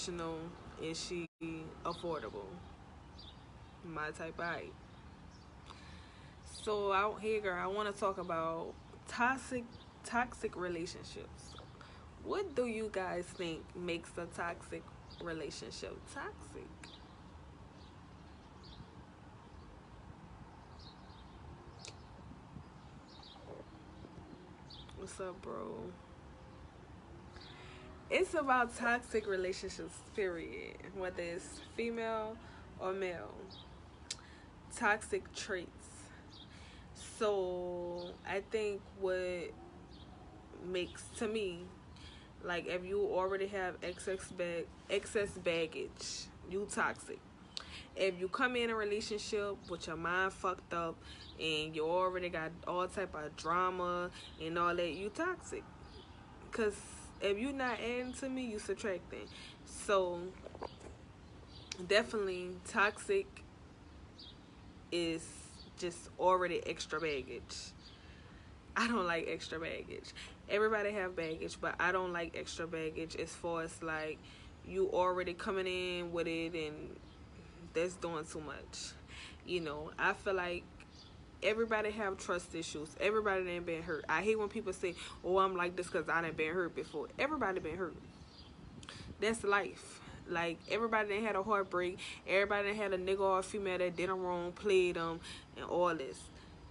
traditional? Is she affordable? My type of height. So out here, girl, I want to talk about toxic relationships. What do you guys think makes a toxic relationship toxic? What's up, bro? It's about toxic relationships, period. Whether it's female or male. Toxic traits. So I think what makes, to me, like if you already have excess baggage, you toxic. If you come in a relationship with your mind fucked up and you already got all type of drama and all that, you toxic. Cause if you not adding to me, you subtracting. So definitely toxic is just already extra baggage. I don't like extra baggage. Everybody have baggage, but I don't like extra baggage as far as like you already coming in with it and that's doing too much. I feel like everybody have trust issues. Everybody done been hurt. I hate when people say, "Oh, I'm like this because I done been hurt before." Everybody been hurt. That's life. Like everybody done had a heartbreak. Everybody done had a nigga or a female that did them wrong, played them, and all this.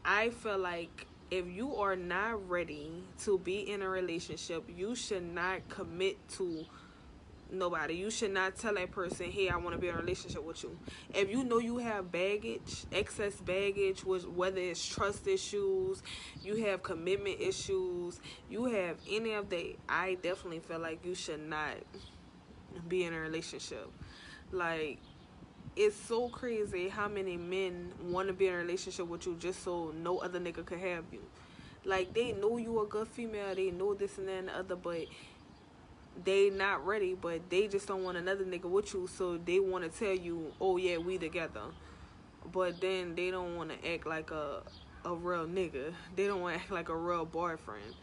I feel like if you are not ready to be in a relationship, you should not commit to nobody. You should not tell that person, "Hey, I want to be in a relationship with you." If you know you have baggage, excess baggage, whether it's trust issues, you have commitment issues, you have any of that, I definitely feel like you should not be in a relationship. Like, it's so crazy how many men want to be in a relationship with you just so no other nigga could have you. Like, they know you a good female, they know this and that and the other, but they not ready, but they just don't want another nigga with you, so they want to tell you, "Oh yeah, we together," but then they don't want to act like a real nigga. They don't want to act like a real boyfriend.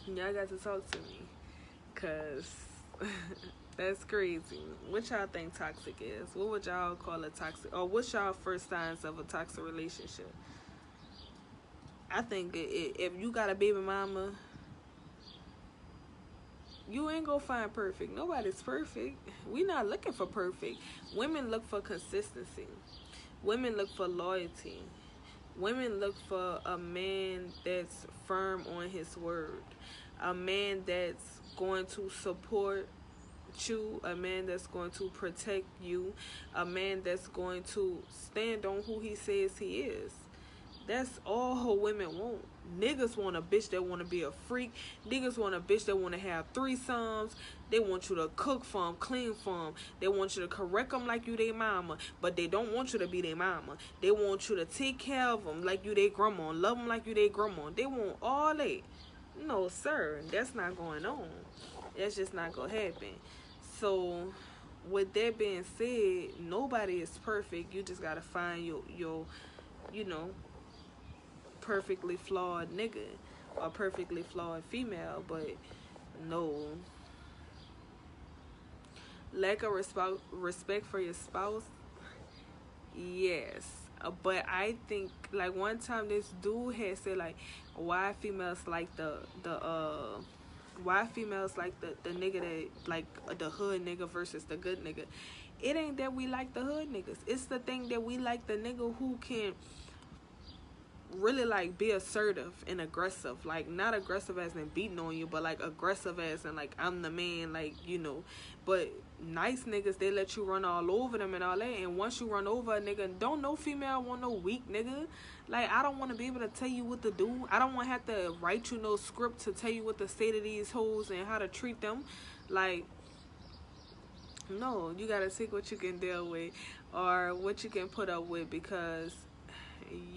Y'all got to talk to me, cause that's crazy. What y'all think toxic is? What would y'all call a toxic, or what's y'all first signs of a toxic relationship? I think if you got a baby mama, you ain't gonna find perfect. Nobody's perfect. We not looking for perfect. Women look for consistency. Women look for loyalty. Women look for a man that's firm on his word. A man that's going to support you. A man that's going to protect you. A man that's going to stand on who he says he is. That's all women want. Niggas want a bitch that want to be a freak. Niggas want a bitch that want to have threesomes. They want you to cook for them, clean for them. They want you to correct them like you their mama, but they don't want you to be their mama. They want you to take care of them like you their grandma, love them like you their grandma. They want all that. No, sir, that's not going on. That's just not going to happen. So, with that being said, nobody is perfect. You just got to find your you know, perfectly flawed nigga or perfectly flawed female. But no, lack of respect for your spouse, yes. But I think like one time this dude had said like why females like the nigga that like the hood nigga versus the good nigga. It ain't that we like the hood niggas, it's the thing that we like the nigga who can really like be assertive and aggressive. Like not aggressive as in beating on you, but like aggressive as in like I'm the man, like but nice niggas, they let you run all over them and all that, and once you run over a nigga, don't no female want no weak nigga. Like I don't want to be able to tell you what to do. I don't want to have to write you no script to tell you what to say to these hoes and how to treat them. Like no, you gotta take what you can deal with or what you can put up with, because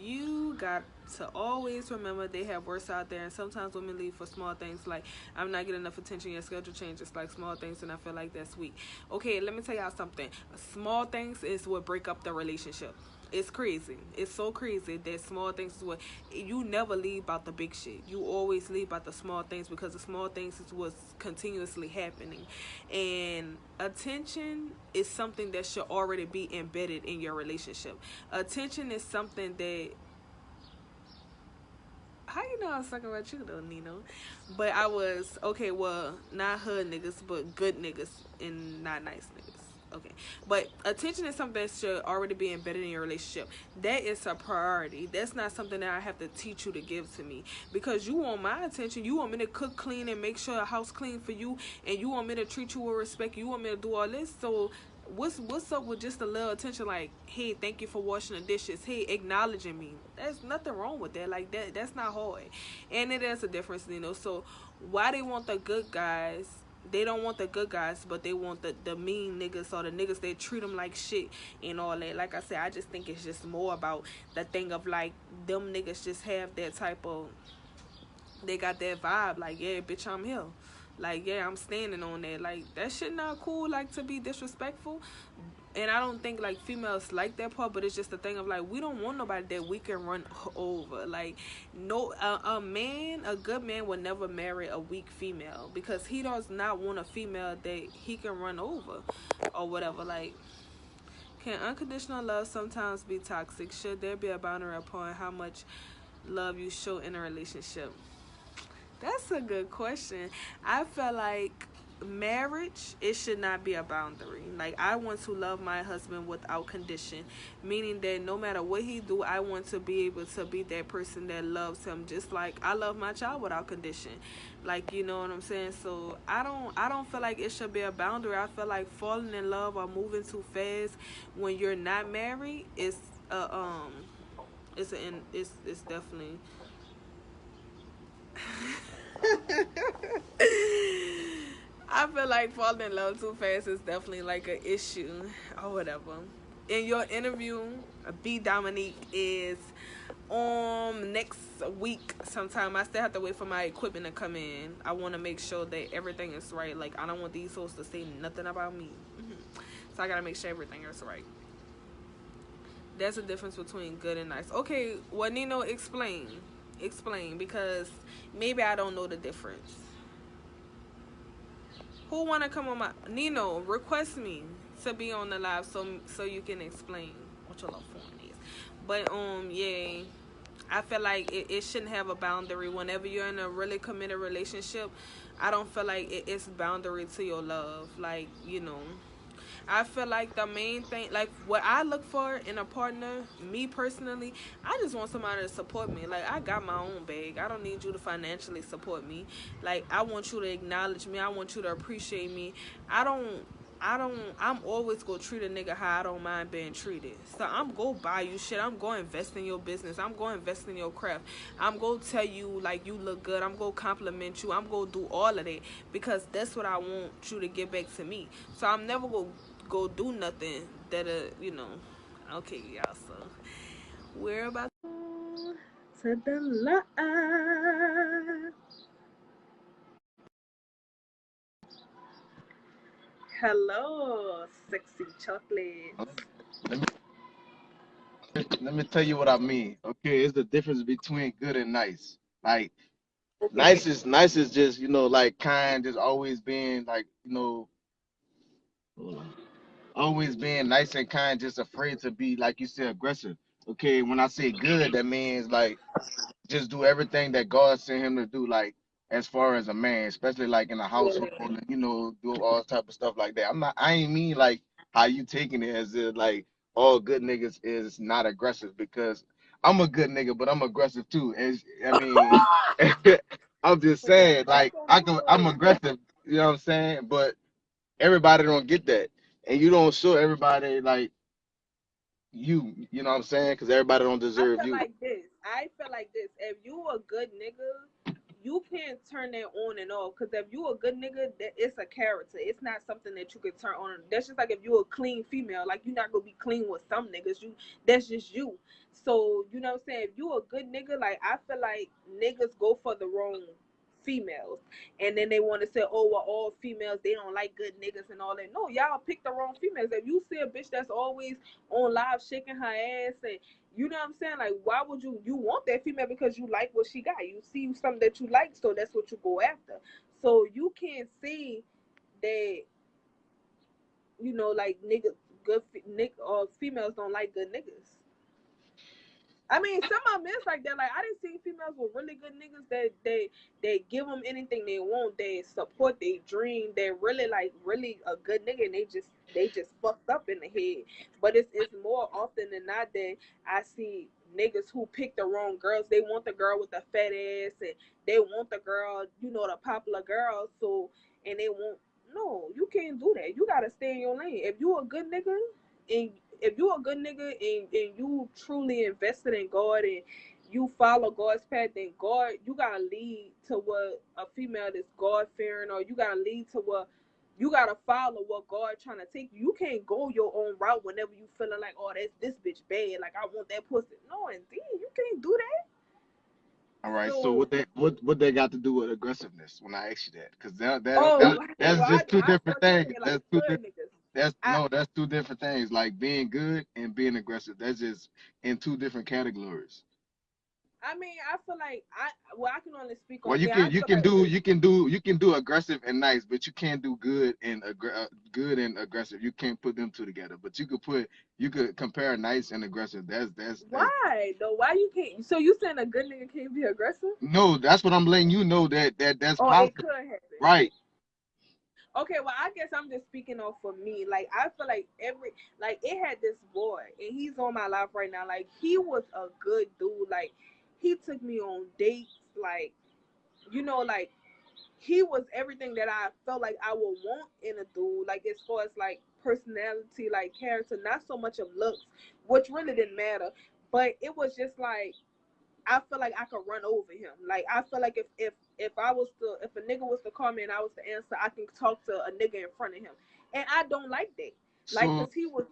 you got to always remember they have worse out there, and sometimes women leave for small things like I'm not getting enough attention, your schedule changes, like small things, and I feel like that's weak. Okay, let me tell y'all something. Small things is what break up the relationship. It's crazy. It's so crazy that small things is what you never leave about the big shit. You always leave about the small things because the small things is what's continuously happening. And attention is something that should already be embedded in your relationship. Attention is something that, how you know I was talking about you though, Nino? But I was okay. Well, not hood niggas, but good niggas and not nice niggas. Okay, but attention is something that should already be embedded in your relationship. That is a priority. That's not something that I have to teach you to give to me because you want my attention. You want me to cook clean and make sure the house clean for you, and you want me to treat you with respect. You want me to do all this. So what's up with just a little attention, like, hey, thank you for washing the dishes, hey, acknowledging me? There's nothing wrong with that. Like, that's not hard. And it is a difference, you know. So why they want the good guys, they don't want the good guys, but they want the mean niggas or the niggas that treat them like shit and all that. Like I said, I just think it's just more about the thing of like them niggas just have that type of, they got that vibe like, yeah, bitch, I'm here. Like, yeah, I'm standing on that. Like, that shit not cool, like, to be disrespectful. And I don't think, like, females like that part, but it's just the thing of, like, we don't want nobody that we can run over. Like, no, a man, a good man would never marry a weak female because he does not want a female that he can run over or whatever. Like, can unconditional love sometimes be toxic? Should there be a boundary upon how much love you show in a relationship? That's a good question. I feel like marriage, it should not be a boundary. Like, I want to love my husband without condition, meaning that no matter what he do, I want to be able to be that person that loves him just like I love my child without condition. Like, you know what I'm saying? So I don't feel like it should be a boundary. I feel like falling in love or moving too fast when you're not married is it's definitely I feel like falling in love too fast is definitely like an issue or whatever. In your interview, B Dominique is next week sometime. I still have to wait for my equipment to come in. I want to make sure that everything is right. Like, I don't want these hosts to say nothing about me. So I gotta make sure everything is right. There's a difference between good and nice. Okay, well, Nino, explain. Explain, because maybe I don't know the difference. Who wanna come on my Nino? Request me to be on the live so you can explain what your love phone is. But yeah, I feel like it shouldn't have a boundary. Whenever you're in a really committed relationship, I don't feel like it's boundary to your love. Like, you know, I feel like the main thing, like what I look for in a partner, me personally, I just want somebody to support me. Like, I got my own bag. I don't need you to financially support me. Like, I want you to acknowledge me. I want you to appreciate me. I don't. I'm always gonna treat a nigga how I don't mind being treated. So I'm gonna buy you shit. I'm gonna invest in your business. I'm gonna invest in your craft. I'm gonna tell you, like, you look good. I'm gonna compliment you. I'm gonna do all of that because that's what I want you to give back to me. So I'm never gonna go do nothing that you know. Okay, y'all. So we're about to the live. Hello, sexy chocolates. Let me let me tell you what I mean. Okay, it's the difference between good and nice. Like Okay. nice is just like kind, just always being like hold on, always being nice and kind, just afraid to be like you said aggressive. Okay, when I say good, that means like just do everything that God sent him to do, like as far as a man, especially like in a household, and do all type of stuff like that. I ain't mean like how you taking it as if like all good niggas is not aggressive because I'm a good nigga, but I'm aggressive too. And I mean, I'm just saying like I'm aggressive, you know what I'm saying? But everybody don't get that, and you don't show everybody like you know what I'm saying? Because everybody don't I deserve feel you. like this. I feel like this. If you a good nigga, you can't turn that on and off. Cause if you a good nigga, it's a character. It's not something that you could turn on. That's just like if you a clean female. Like, you're not gonna be clean with some niggas. That's just you. So you know what I'm saying. If you a good nigga, like, I feel like niggas go for the wrong females, and then they want to say, oh well, all females they don't like good niggas and all that. No, y'all pick the wrong females. If you see a bitch that's always on live shaking her ass and you know what I'm saying? Like, why would you want that female because you like what she got? You see something that you like, so that's what you go after. So you can't see that like niggas, good nick or females don't like good niggas. I mean, some of them is like that. Like I didn't see females with really good niggas that they give them anything they want. They support their dream. They're really like really a good nigga, and they just fucked up in the head. But it's more often than not that I see niggas who pick the wrong girls. They want the girl with the fat ass, and they want the girl, the popular girl. So and they want no, you can't do that. You gotta stay in your lane. If you a good nigga and if you a good nigga and you truly invested in God and you follow God's path, then God, you gotta lead to what a female is God fearing, or you gotta lead to what you gotta follow what God trying to take you. You can't go your own route whenever you feeling like, oh, that's this bitch bad. Like I want that pussy. No, indeed, you can't do that. All right. So So, what they got to do with aggressiveness when I ask you that? Because oh, that's well, just two I different thought you things. said like hood niggas. I That's two different things. Like being good and being aggressive. That's just in two different categories. I mean, I feel like I can only speak Well, on me. I feel like you can do aggressive and nice, but you can't do good and aggressive. You can't put them two together. But you could compare nice and aggressive. That's why though? Why you can't? So you saying a good nigga can't be aggressive? no. That's what I'm letting you know that's Or it possible. could happen. Right. Okay, well I guess I'm just speaking off for me. Like I feel like it had this boy and he's on my life right now. Like he was a good dude. Like he took me on dates. Like like he was everything that I felt like I would want in a dude. Like as far as like personality, like character, not so much of looks, which really didn't matter. But it was just like I feel like I could run over him. Like I feel like if I was to if a nigga was to call me and I was to answer, I can talk to a nigga in front of him, and I don't like that. Like, So cause he was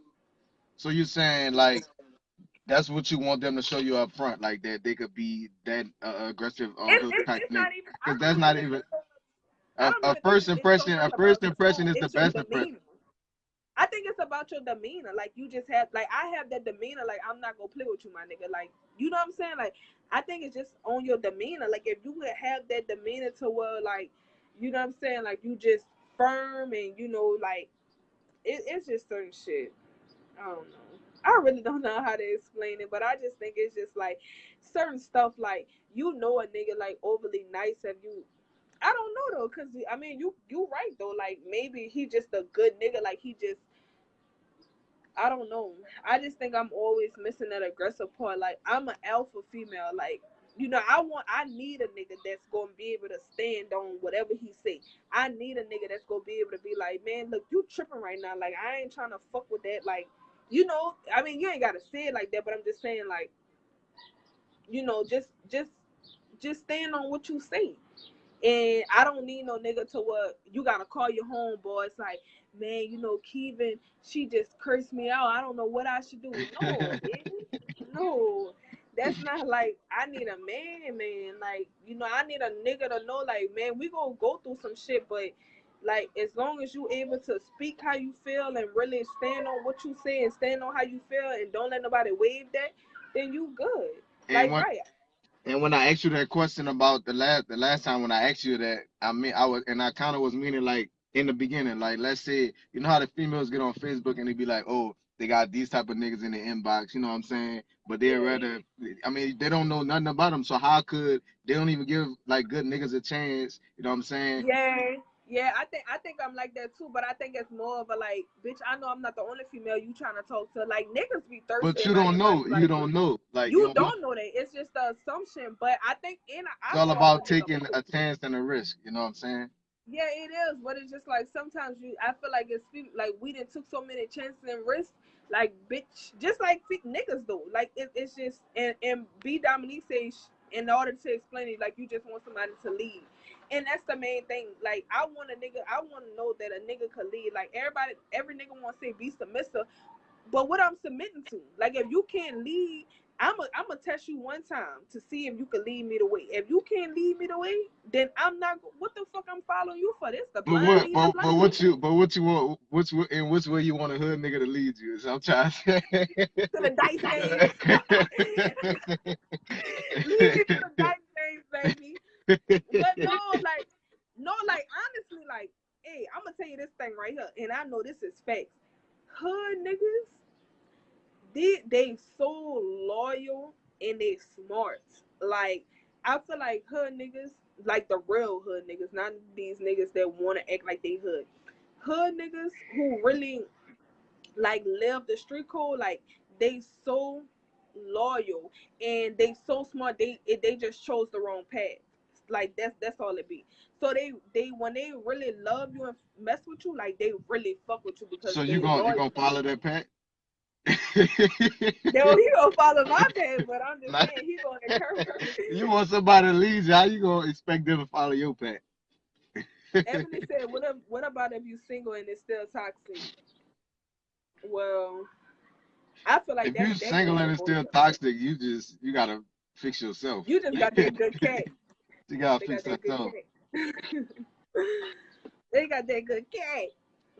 so you're saying like that's what you want them to show you up front, like that they could be that aggressive or hood type it's nigga. not even. Because I don't that's even not think even it's so much. I don't a even think first it's so impression. much A first about the impression tone. is the It's your best impression. demeanor. I think it's about your demeanor. Like you just have like I have that demeanor. Like I'm not gonna play with you, my nigga. Like you know what I'm saying. Like I think it's just on your demeanor. Like if you would have that demeanor to where like you know what I'm saying. Like you just firm and like it's just certain shit. I don't know. I really don't know how to explain it, but I just think it's just like certain stuff. Like a nigga like overly nice. Have you? I don't know though, cause I mean you right though. Like maybe he just a good nigga. Like he just I don't know. I just think I'm always missing that aggressive part. Like I'm an alpha female. Like I need a nigga that's gonna be able to stand on whatever he say. I need a nigga that's gonna be able to be like, man, look, you tripping right now. Like I ain't trying to fuck with that. Like, I mean, you ain't gotta say it like that, but I'm just saying, like, just stand on what you say. And I don't need no nigga to what you gotta call your homeboy. It's like, man, Kevin, she just cursed me out. I don't know what I should do. No, bitch. No. That's not like I need a man. Like, I need a nigga to know, like, man, we gonna go through some shit, but like as long as you able to speak how you feel and really stand on what you say and stand on how you feel and don't let nobody wave that, then you good. And Like when right. and when I asked you that question about the last time when I asked you that, I kind of was meaning like in the beginning, like let's say you know how the females get on Facebook and they be like, oh, they got these type of niggas in the inbox, you know what I'm saying? But they'd Yeah. rather, I mean, they don't know nothing about them, so how could they don't even give like good niggas a chance? You know what I'm saying? Yeah, yeah. I think I'm like that too, but I think it's more of a like, bitch. I know I'm not the only female you trying to talk to. Like niggas be thirsty But in my inbox. you Like don't know, like you you don't know. don't know that. It's just the assumption. But I think It's I all feel like a about nigga. taking a chance and a risk. You know what I'm saying? Yeah, it is, but it's just like sometimes I feel like like we done took so many chances and risks, like bitch, just like niggas do. Like it's just and B Dominique says in order to explain it, like you just want somebody to lead, and that's the main thing. Like I want a nigga, I want to know that a nigga could lead. Like every nigga want to say be submissive, but what I'm submitting to, like if you can't lead, I'm gonna test you one time to see if you can lead me the way. If you can't lead me the way, then I'm not. What the fuck I'm following you for? This the But blind what? leading the blind. But what you want? In which way you want a hood nigga to lead you? Is I'm trying to To the dice games. Lead me to the dice games, baby. But no, like honestly, like, hey, I'm gonna tell you this thing right here, and I know this is facts. Hood niggas, they so loyal and they smart. Like, I feel like hood niggas, like the real hood niggas, not these niggas that want to act like they hood. Hood niggas who really like live the street code, like they so loyal and they so smart. They just chose the wrong path. Like that's all it be. So they when they really love you and mess with you, like they really fuck with you because so they you loyal. gonna follow that pack? No, he gonna follow my path, but I'm just Like, saying he gonna encourage. you want somebody to lead you? How you gonna expect them to follow your pack? Ebony said, what about if you single and it's still toxic? Well, I feel like If you that single goes and for it's both still of them. toxic, you gotta fix yourself. You just got that good cat. You gotta They fix got that good yourself. cat. They got that good cat.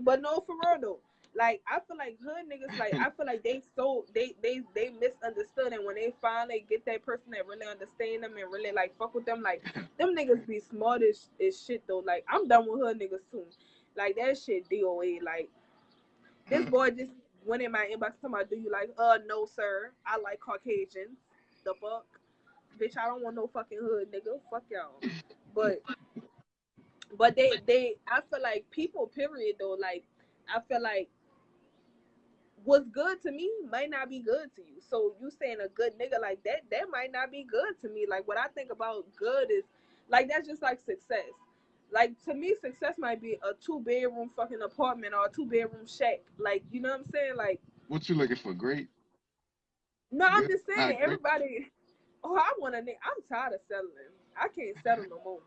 But no, for real though. Like I feel like hood niggas, like I feel like they misunderstood, and when they finally get that person that really understand them and really like fuck with them, like them niggas be smart as shit though. Like I'm done with hood niggas soon. Like that shit DOA. Like this boy just went in my inbox talking about, do you like no sir. I like Caucasians. The fuck? Bitch, I don't want no fucking hood nigga. Fuck y'all. But they I feel like people period though, like I feel like what's good to me might not be good to you. So you saying a good nigga like that might not be good to me. Like what I think about good is like that's just like success. Like to me, success might be a 2 bedroom fucking apartment or a 2 bedroom shack. Like you know what I'm saying? Like What you looking for? Great? no, I'm Good? just Not saying great? everybody. Oh, I want a nigga. I'm tired of settling. I can't settle no more.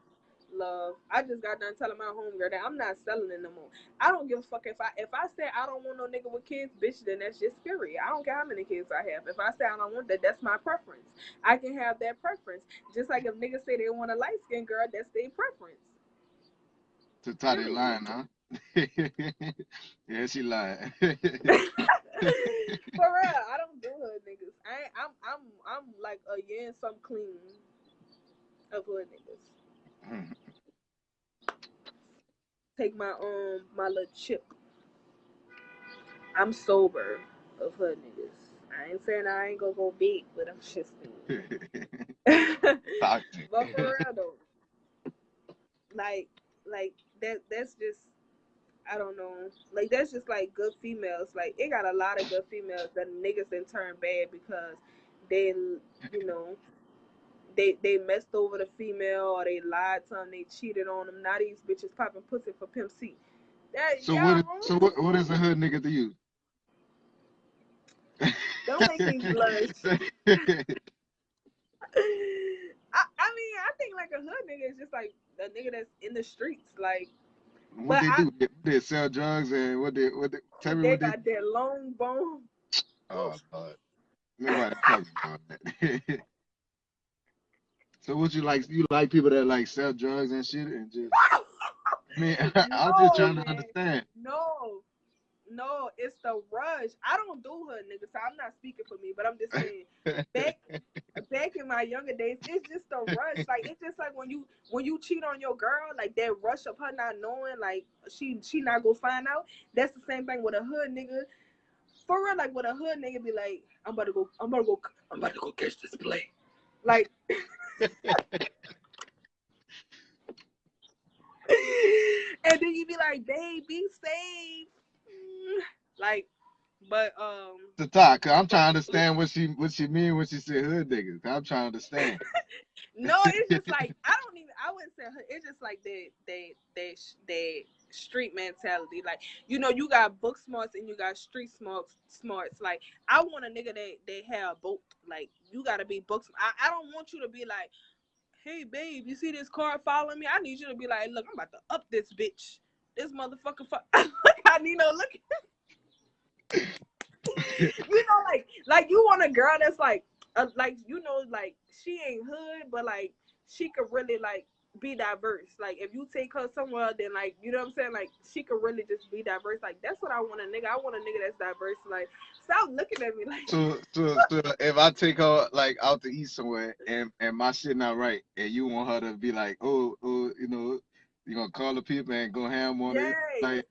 Love. I just got done telling my homegirl that I'm not selling it no more. I don't give a fuck if I say I don't want no nigga with kids, bitch, then that's just period. I don't care how many kids I have. If I say I don't want that, that's my preference. I can have that preference. Just like if niggas say they want a light skinned girl, that's their preference. To tie they Period. line, huh? Yeah, she lying. For real, I don't do hood niggas. I'm like a year and some clean of hood niggas. Take my little chip. I'm sober of hood niggas. I ain't saying I ain't gonna go big, but I'm just saying. Toxic. But for real though, like that's just I don't know. Like that's just like good females. Like it got a lot of good females that niggas then turn bad because they you know they messed over the female or they lied to them, they cheated on them. Now these bitches popping pussy for Pimp C. That So y'all what is a hood nigga to you? don't make me blush. I mean, I think like a hood nigga is just like a nigga that's in the streets, like. What But they do? They sell drugs and tell me they what they. got that long bone. Oh Lord, nobody talking about that. So what you like? You like people that like sell drugs and shit and just. I mean, I'm just No, trying to man, understand. no, it's the rush. I don't do hood niggas, so I'm not speaking for me, but I'm just saying back back in my younger days, it's just the rush. Like it's just like when you cheat on your girl, like that rush of her not knowing, like she not gonna find out. That's the same thing with a hood nigga. For real, like with a hood nigga be like, I'm about to go catch this play. Like and then you be like, babe, be safe. Like, but To talk, cause I'm trying to understand what she mean when she said hood niggas. I'm trying to understand. no, it's just like I wouldn't say it's just like they street mentality. Like you got book smarts and you got street smarts. Like I want a nigga that they have both. Like you gotta be book. I don't want you to be like, hey babe, you see this car following me? I need you to be like, look, I'm about to up this bitch. This motherfucker. I need no look. Like you want a girl that's like like, you know, like she ain't hood, but like she could really like be diverse. Like if you take her somewhere, then like, you know what I'm saying, like she could really just be diverse. Like that's what I want a nigga. I want a nigga that's diverse. Like stop looking at me like So if I take her like out to eat somewhere and my shit not right, and you want her to be like, oh, you gonna call the people and go ham on it, yay. like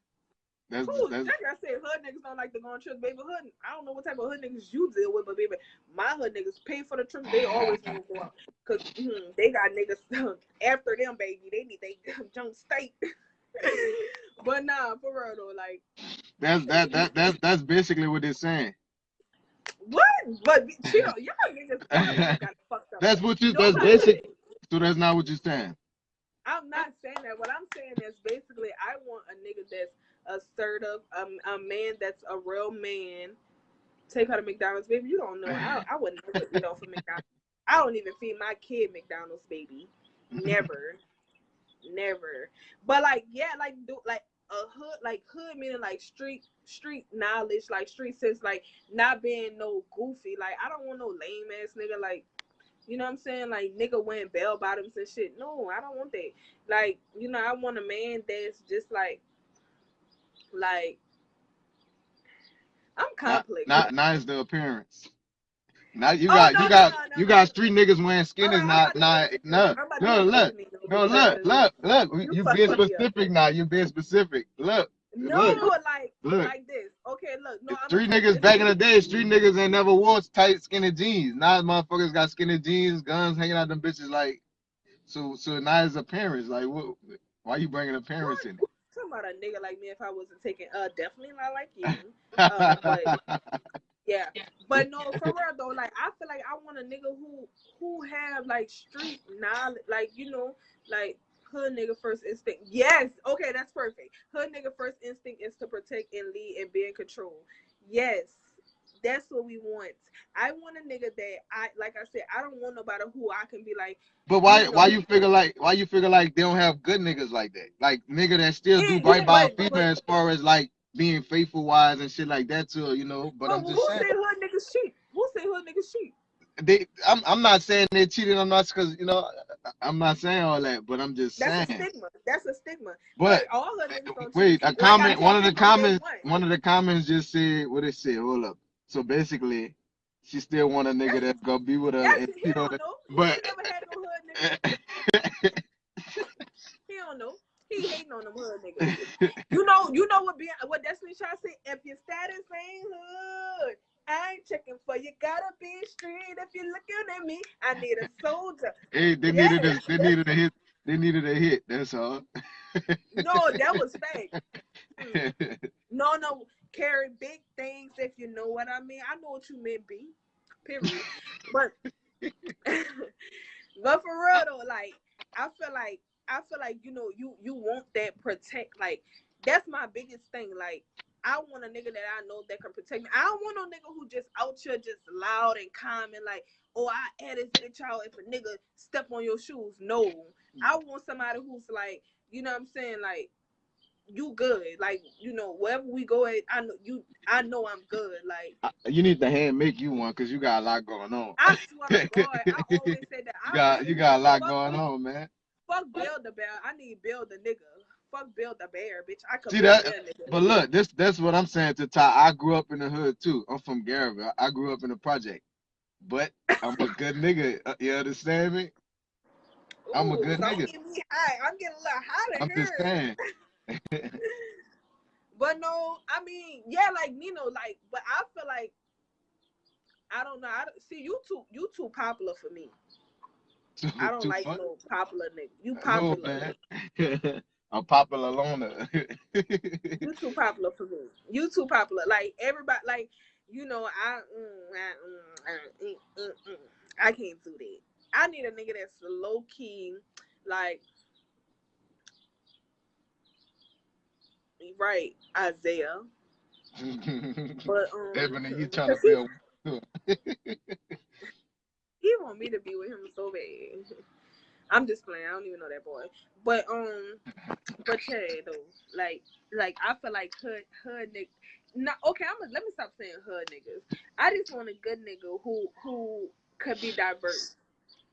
that's Who? that's Like I said, hood niggas don't like to go on trips, baby. Hood, I don't know what type of hood niggas you deal with, but baby, my hood niggas pay for the trips. They always want to go out because they got niggas after them, baby. They need they junk state. But nah, for real though, like that's basically what they're saying. what? But chill, y'all niggas got it fucked up. That's Nobody. basic. So that's not what you're saying. I'm not saying that. What I'm saying is basically, I want a nigga that's assertive, a man that's a real man. Take her to McDonald's, baby. You don't know. I would never eat off of McDonald's. I don't even feed my kid McDonald's, baby. Never, never. But like, yeah, like do like a hood, like hood meaning like street knowledge, like street sense, like not being no goofy. Like I don't want no lame ass nigga. Like you know what I'm saying? Like nigga wearing bell bottoms and shit. No, I don't want that. Like you know, I want a man that's just like I'm complex. Not is the appearance. Now Oh no no no you no. got street niggas wearing All skinnies. right, I'm about to get specific. No, I'm about to no, get look, specific no, because look. you You being fucking me up. specific now. You being specific. No, Look, look. like this. Okay, look. No, I'm Street niggas back in the day, street niggas ain't never wore tight skinny jeans. Now motherfuckers got skinny jeans, guns hanging out them bitches like. So now it's appearance. Like what? Why you bringing appearance what? in Talking about a nigga like me if I wasn't taking definitely not like you. But it? yeah. But no, for real though, like I feel like I want a nigga who have like street knowledge, like you know, like hood nigga first instinct. Yes, okay, that's perfect. Hood nigga first instinct is to protect and lead and be in control. Yes, that's what we want. I want a nigga that I like. I said I don't want nobody who I can be like, But you why know, you figure like they don't have good niggas like that? Like nigga that still do yeah, right by a female but as far as like being faithful wise and shit like that too, But but I'm just who saying said hood niggas cheat? Who said hood niggas cheat? I'm not saying they cheated on us because I'm not saying all that, but I'm just That's a saying. stigma. That's a stigma. But But all hood niggas don't wait, cheat. Like I one told of the you from day comments one. just said what it said. Hold up. So basically, she still want a nigga That's that's gonna be with her that's and he cheat on don't her. know. He But ain't never had no hood nigga. He don't know. He hating on them hood niggas. You know what Destiny trying to say? If your status ain't hood, I ain't checking for you. Gotta be street. If you're looking at me, I need a soldier. hey, Yes. they needed a hit. They needed a hit. That's all. No, that was fake. No. Carry big things if you know what I mean. I know what you meant, B. Period. But but for real though, like I feel like you want that protect, like that's my biggest thing. Like I want a nigga that I know that can protect me. I don't want no nigga who just out here just loud and calm and like, oh, I add this bitch out if a nigga step on your shoes. No. I want somebody who's like, you know what I'm saying, like you good. Like, wherever we go at, I know I'm good. Like You need to hand make you one because you got a lot going on. I swear to God, I always say that I you really got a lot fuck going on, man. fuck Bill the Bear. I need Bill the nigga. Fuck Bill the Bear, bitch. I could See be a that? real nigga. But look, that's what I'm saying to Ty. I grew up in the hood too. I'm from Garyville. I grew up in the project, but I'm a good nigga. You understand me? I'm a Ooh, good don't nigga. get me high. I'm getting a little hot in I'm just here. saying. But no, I mean, yeah, like like, but I feel like I don't know. See, you too popular for me. I don't Too like much? no popular nigga. You No, popular. man. I'm popular loner. You too popular for me. You too popular. Like everybody, like I can't do that. I need a nigga that's low key, like right Isaiah, but Ebony, you trying to because be a too. he want me to be with him so bad. I'm just playing. I don't even know that boy, but yeah, though, like I feel like hood nigga. No, okay, let me stop saying hood niggas. I just want a good nigga who could be diverse.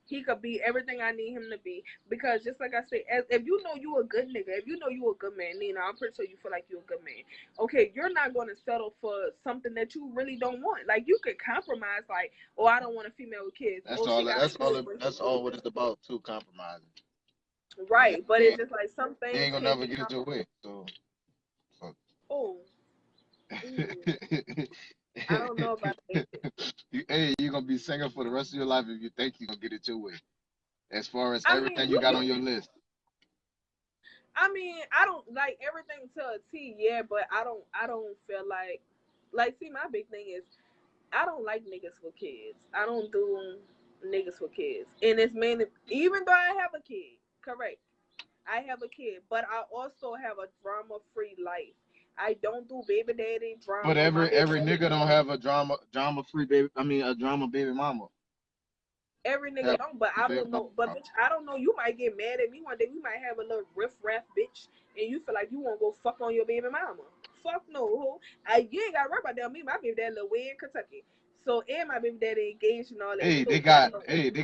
He could be everything I need him to be. Because just like I said, if you know you a good nigga, if you know you a good man, Nina, I'm pretty sure you feel like you a good man. Okay, you're not gonna settle for something that you really don't want. Like you could compromise, like, oh, I don't want a female with kids. That's Oh, all. she got That's all. kids, but That's all. What it's about too. Compromising. You right. But it's ain't, just like some you things ain't gonna can't never be get it your compromised. way. So. Fuck. Oh, I don't know about that. Hey, you're gonna be single for the rest of your life if you think you're gonna get it your way. As far as I mean, everything you you got can. on your list. I mean, I don't like everything to a T, yeah, but I don't feel like. See, my big thing is I don't like niggas with kids. I don't do niggas with kids, and it's mainly even though I have a kid, correct. I have a kid, but I also have a drama-free life. I don't do baby daddy But drama. My baby every daddy nigga don't have a drama free baby. I mean a drama baby mama. every nigga Have don't, but a I baby don't mama know. But drama. bitch, I don't know. You might get mad at me one day. We might have a little riff raff, bitch, and you feel like you won't go fuck on your baby mama. Fuck no, ho. You ain't gotta worry about that. Me, my baby daddy live way in Kentucky, so and my baby daddy engaged and all that. Hey, So I know. they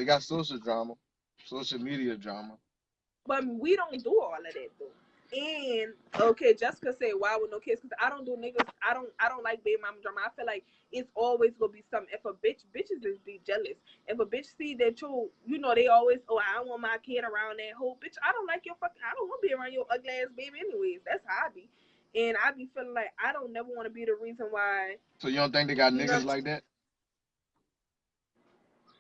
got social drama, social media drama. But we don't do all of that though. And okay, Jessica said, "Why with no kids?" Because I don't do niggas. I don't like baby mama drama. I feel like it's always gonna be something. If a bitches is be jealous. If a bitch see that you know, they always, oh, I don't want my kid around that whole bitch. I don't like your fucking. I don't want to be around your ugly ass baby. Anyways, that's how I be. And I be feeling like I don't never want to be the reason why. So you don't think they got You know, niggas like that?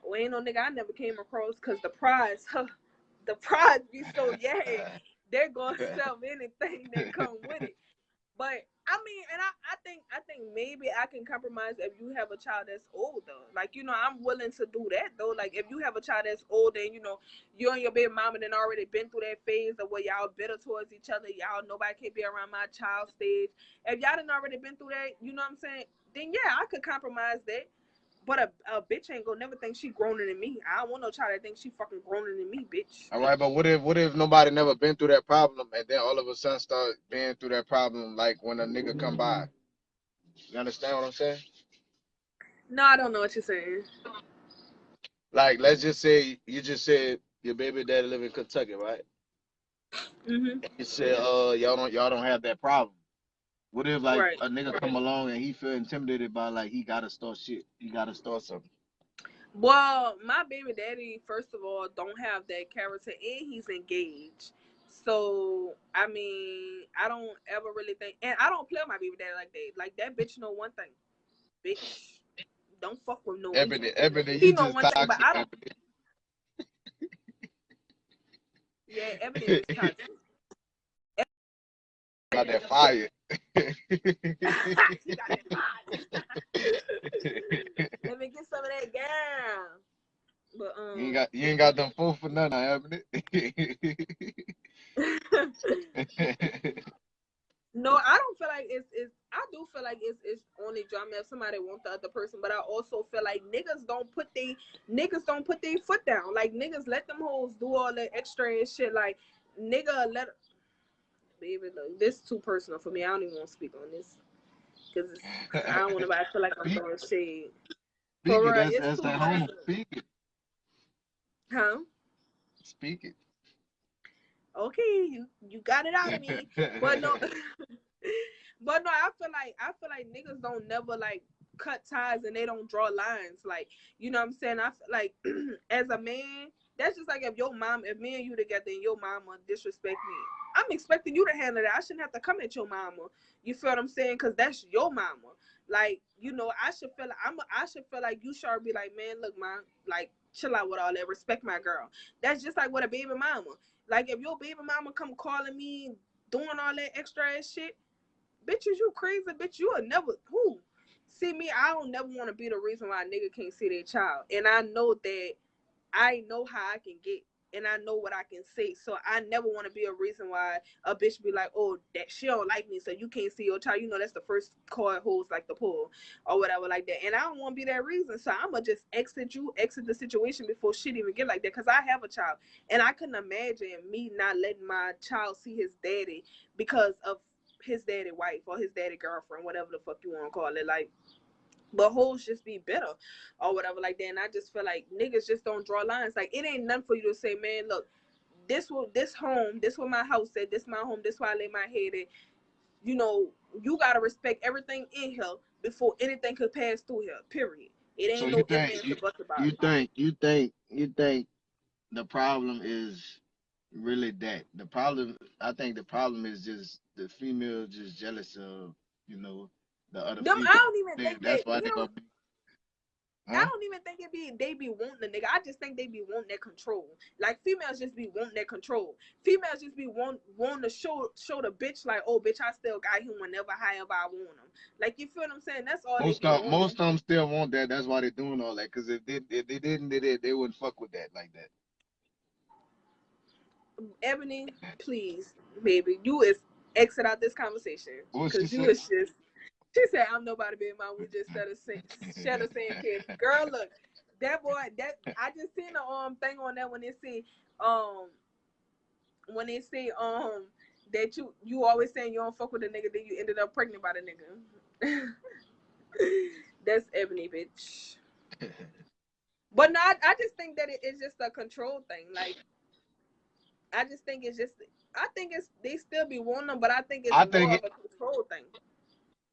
well, ain't no nigga I never came across because the prize, huh, the prize be so yay. They're gonna sell anything that come with it. But I mean, and I think maybe I can compromise if you have a child that's older. Like, you know, I'm willing to do that though. Like if you have a child that's older and you know you and your baby mama then already been through that phase of where y'all bitter towards each other, y'all nobody can be around my child stage. If y'all done already been through that, you know what I'm saying? Then yeah, I could compromise that. But a bitch ain't gonna never think she growner than me. I don't want no child that thinks she fucking growner than me, bitch. All right, but what if nobody never been through that problem and then all of a sudden start being through that problem like when a nigga come by? You understand what I'm saying? No, I don't know what you're saying. Like let's just say you just said your baby daddy live in Kentucky, right? Mhm. And you said y'all don't have that problem. What if like Right. a nigga come along and he feel intimidated by like he gotta start shit. He gotta start something. Well, my baby daddy, first of all, don't have that character, and he's engaged. So I mean, I don't ever really think, and I don't play with my baby daddy like that. Like that bitch know one thing, bitch. Don't fuck with no me. Every day He you know just one thing, but toxic. I don't. Yeah, Ebony is toxic. Got that fire. She got that vibe. Let me get some of that girl. But You ain't got them full for nothing, haven't it? no, I don't feel like it's. I do feel like it's only drama if somebody wants the other person, but I also feel like niggas don't put their foot down. Like niggas let them hoes do all that extra and shit. Like nigga let baby look. This is too personal for me. I don't even want to speak on this because I don't want to. I feel like I'm speak throwing shade. For speak it. real, it's That's too that home. personal. Speak it. Huh? Speak Okay, you got it out of me. But no, it. but no, I feel like niggas don't never like cut ties and they don't draw lines. Like, you know what I'm saying? I feel like as a man, that's just like if me and you together and your mama disrespect me, I'm expecting you to handle that. I shouldn't have to come at your mama. You feel what I'm saying? Because that's your mama. Like, you know, I should feel like you should be like, man, look, man, like chill out with all that. Respect my girl. That's just like with a baby mama. Like if your baby mama come calling me doing all that extra ass shit, bitch, is you crazy? Bitch, you will never who see me. I don't never want to be the reason why a nigga can't see their child, and I know that I know how I can get. And I know what I can say, so I never want to be a reason why a bitch be like, "Oh, that she don't like me, so you can't see your child." You know, that's the first card hoes like to pull or whatever like that. And I don't want to be that reason, so I'ma just exit the situation before shit even get like that. Cause I have a child, and I couldn't imagine me not letting my child see his daddy because of his daddy wife or his daddy girlfriend, whatever the fuck you want to call it. Like But hoes just be bitter or whatever like that. And I just feel like niggas just don't draw lines. Like, it ain't nothing for you to say, man, look, this home, this what my house said, this my home, this why I lay my head at. You know, you gotta respect everything in here before anything could pass through here. Period. It So ain't you no ifs, think ands, or buts about you it. think you think the problem is really that the problem. I think the problem is just the female just jealous of the other Them, female. I don't even Then think that's they, why you they know, gonna be, I huh? don't even think they be wanting the nigga. I just think they be wanting that control. Like, females just be wanting that control. Females just be wanting to show the bitch like, oh bitch, I still got him whenever, however I want him. Like, you feel what I'm saying? That's all they be Most wanting. of them still want that. That's why they're doing all that. Cause if they didn't, they wouldn't fuck with that like that. Ebony, please, baby, you is exit out this conversation What she because you said? is just. She said, "I'm nobody being mine. We just shut a saying kids." Girl, look, that boy. That I just seen the thing on that um when they say that you always saying you don't fuck with a nigga, then you ended up pregnant by the nigga. That's Ebony, bitch. But no, I just think that it's just a control thing. Like, I just think it's just. I think it's they still be wanting them, but I think it's I more think of it a control thing.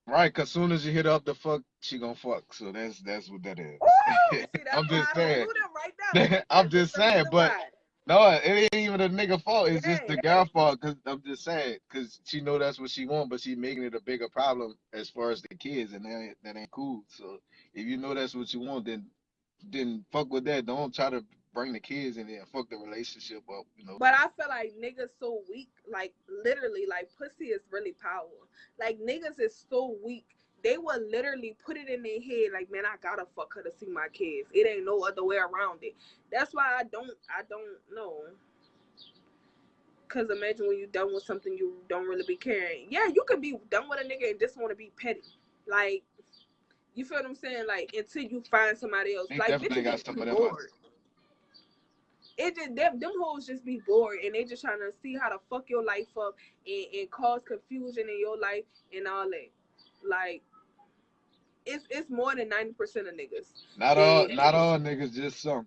right. Cause soon as you hit up the fuck, she gonna fuck. So that's what that is. Oh, see, that's I'm why just I don't saying. do them right now. I'm That's just the saying. reason But why. no, it ain't even the nigga fault. It's just Hey, the hey. girl fault. Cause I'm just saying. Cause she know that's what she want, but she making it a bigger problem as far as the kids, and that ain't cool. So if you know that's what you want, then fuck with that. Don't try to bring the kids in there and fuck the relationship up. But I feel like niggas so weak, like literally, like pussy is really power. Like, niggas is so weak. They will literally put it in their head, like, man, I gotta fuck her to see my kids. It ain't no other way around it. That's why I don't know. Cause imagine when you done with something you don't really be caring. Yeah, you can be done with a nigga and just want to be petty. Like, you feel what I'm saying? Like, until you find somebody else. They Like, definitely bitches got just some be of them. bored. It just them hoes just be bored and they just trying to see how to fuck your life up and cause confusion in your life and all that. Like, it's more than 90% of niggas. Not all niggas, just some.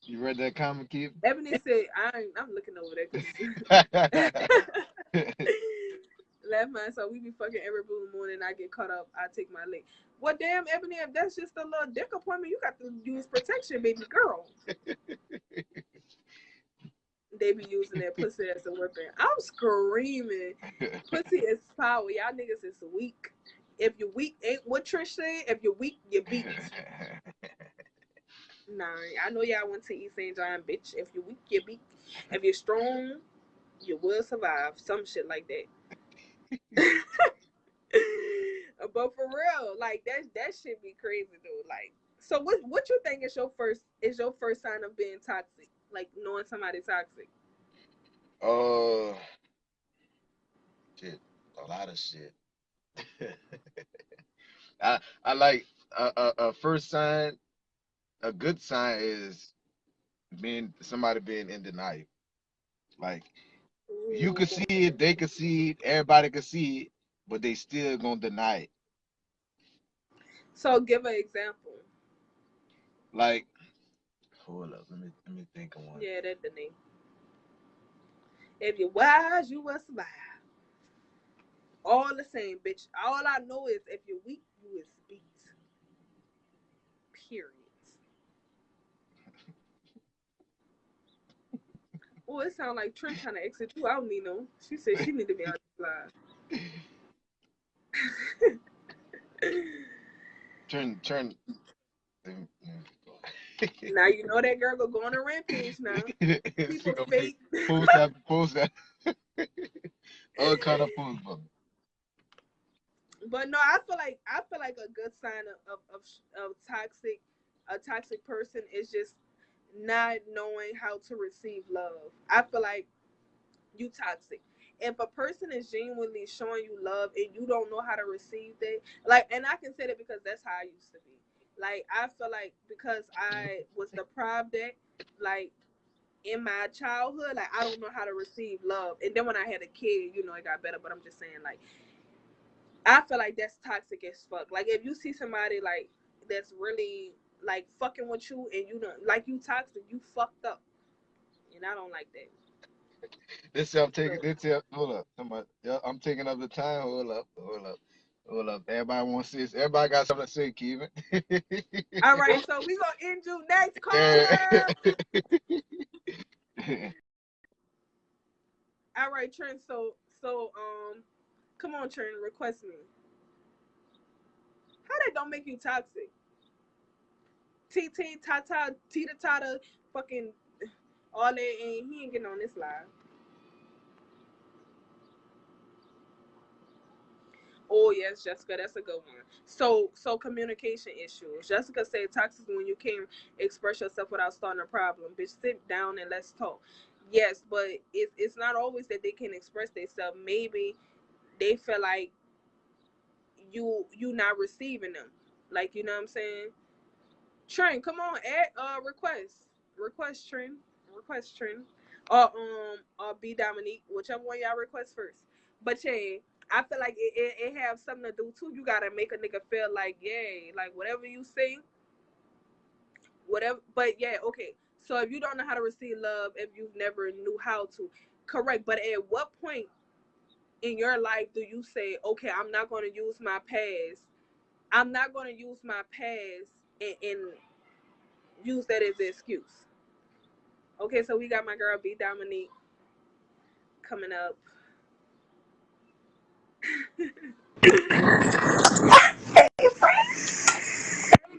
You read that comment, Keith? Ebony said, I'm looking over there because left mind, so we be fucking every blue moon and I get caught up. I take my lick. Well, damn, Ebony, if that's just a little dick appointment, you got to use protection, baby girl. They be using their pussy as a weapon. I'm screaming. Pussy is power. Y'all niggas is weak. If you're weak, ain't what Trish said. If you're weak, you're beat. Nah, I know y'all went to East St. John, bitch. If you're weak, you're beat. If you're strong, you will survive. Some shit like that. But for real, like that shit be crazy though. Like, so what you think is your first sign of being toxic? Like, knowing somebody toxic. Oh shit, a lot of shit. I like a first sign. A good sign is being somebody being in denial. Like you Ooh. could see it, they could see it, everybody could see it, but they still gonna deny it. So give an example. Like, hold up, let me think of one. Yeah, that's the name. If you're wise, you will survive. All the same, bitch. All I know is if you're weak, you is beat. Period. Oh, it sounds like Trent trying to exit you out, Nino. She said she need to be on the slide. Turn. Now you know that girl go on a rampage now. She People gonna make fake. post that all kind of posts, bro. But no, I feel like a good sign of toxic a toxic person is just not knowing how to receive love. I feel like you toxic. If a person is genuinely showing you love and you don't know how to receive that, like, and I can say that because that's how I used to be. Like, I feel like because I was deprived that, like, in my childhood, like, I don't know how to receive love. And then when I had a kid, it got better. But I'm just saying, like, I feel like that's toxic as fuck. Like if you see somebody like that's really like fucking with you and you don't like you toxic, you fucked up. And I don't like that. This I'm taking So this here. Hold up. Yeah, I'm taking up the time. Hold up. Hold up. Hold up. Everybody wants this. Everybody got something to say, Kevin. all right, so we gonna end you next Yeah. caller. All right, Trent. So come on, Trent, request me. How that don't make you toxic? T T Tata Tita Tata fucking all that, and he ain't getting on this live. Oh yes, Jessica, that's a good one. So communication issues. Jessica said toxic when you can't express yourself without starting a problem. Bitch, sit down and let's talk. Yes, but it's not always that they can express themselves. Maybe they feel like you not receiving them. Like you know what I'm saying? Trent, come on, add request Trent, request Trent, or B Dominique, whichever one y'all request first. But yeah, I feel like it have something to do too. You gotta make a nigga feel like yeah, like whatever you say, whatever. But yeah, okay. So if you don't know how to receive love, if you've never knew how to, correct. But at what point in your life do you say, okay, I'm not gonna use my past. I'm not gonna use my past and use that as an excuse. Okay, so we got my girl B Dominique coming up.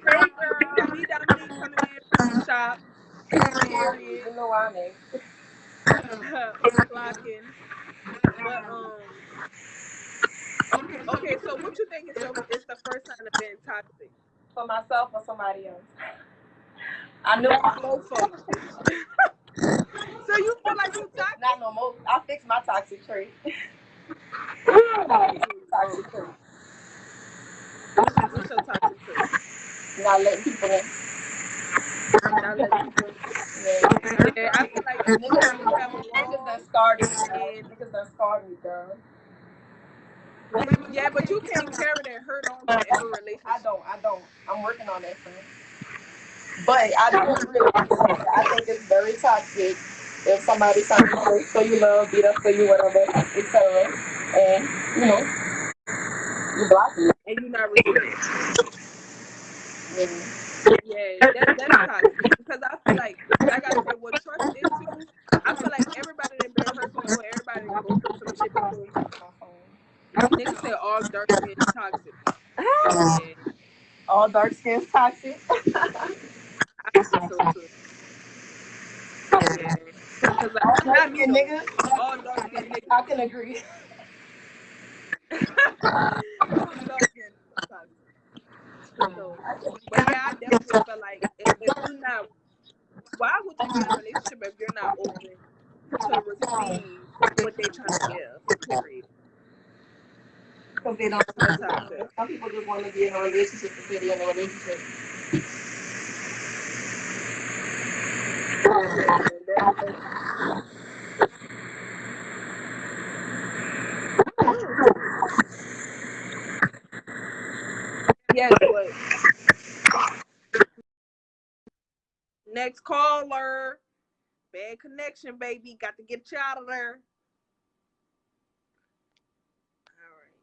Hey girl, B Dominique coming in from the shop. Period. You know why I'm in. Clocking. But okay, so what you think is it's the first time of being toxic? For myself or somebody else. I knew I Both of them, bitch. So you feel like you not toxic? no more. I fixed my toxic trait. Ooh, Lord. Toxic trait. What's your toxic trait? Not letting people in. Not letting people in. Yeah. Yeah, I feel like if you have Niggas done walls scarred me, girl. and Niggas done scarred me, girl. yeah, but you can't carry that hurt on to every relationship. I don't. I'm working on that thing. But I do agree with you. I think it's very toxic if somebody's trying to show you love, beat up for you, whatever, etc. And, you know, you block me. And you not receiving it. Yeah. Yeah, that's toxic because I feel like I said, with trust issues, I feel like everybody that been hurt before, everybody done go through some shit before. My phone. Niggas say all dark skin toxic. Yeah, All dark skin's toxic. I think so too. Yeah, because like All dark not me skin though. niggas. All dark skin I niggas. can agree. All dark skin toxic for sure. But yeah, I definitely feel like if you not, why would you be in a relationship if you're not open to receive what they trying to give? Period. Because they don't. That's toxic. Some people just want to be in a relationship to say they're in a relationship. Yeah, that's bullshit. Yes, but next caller. Bad connection, baby. Got to get you out of there. All right.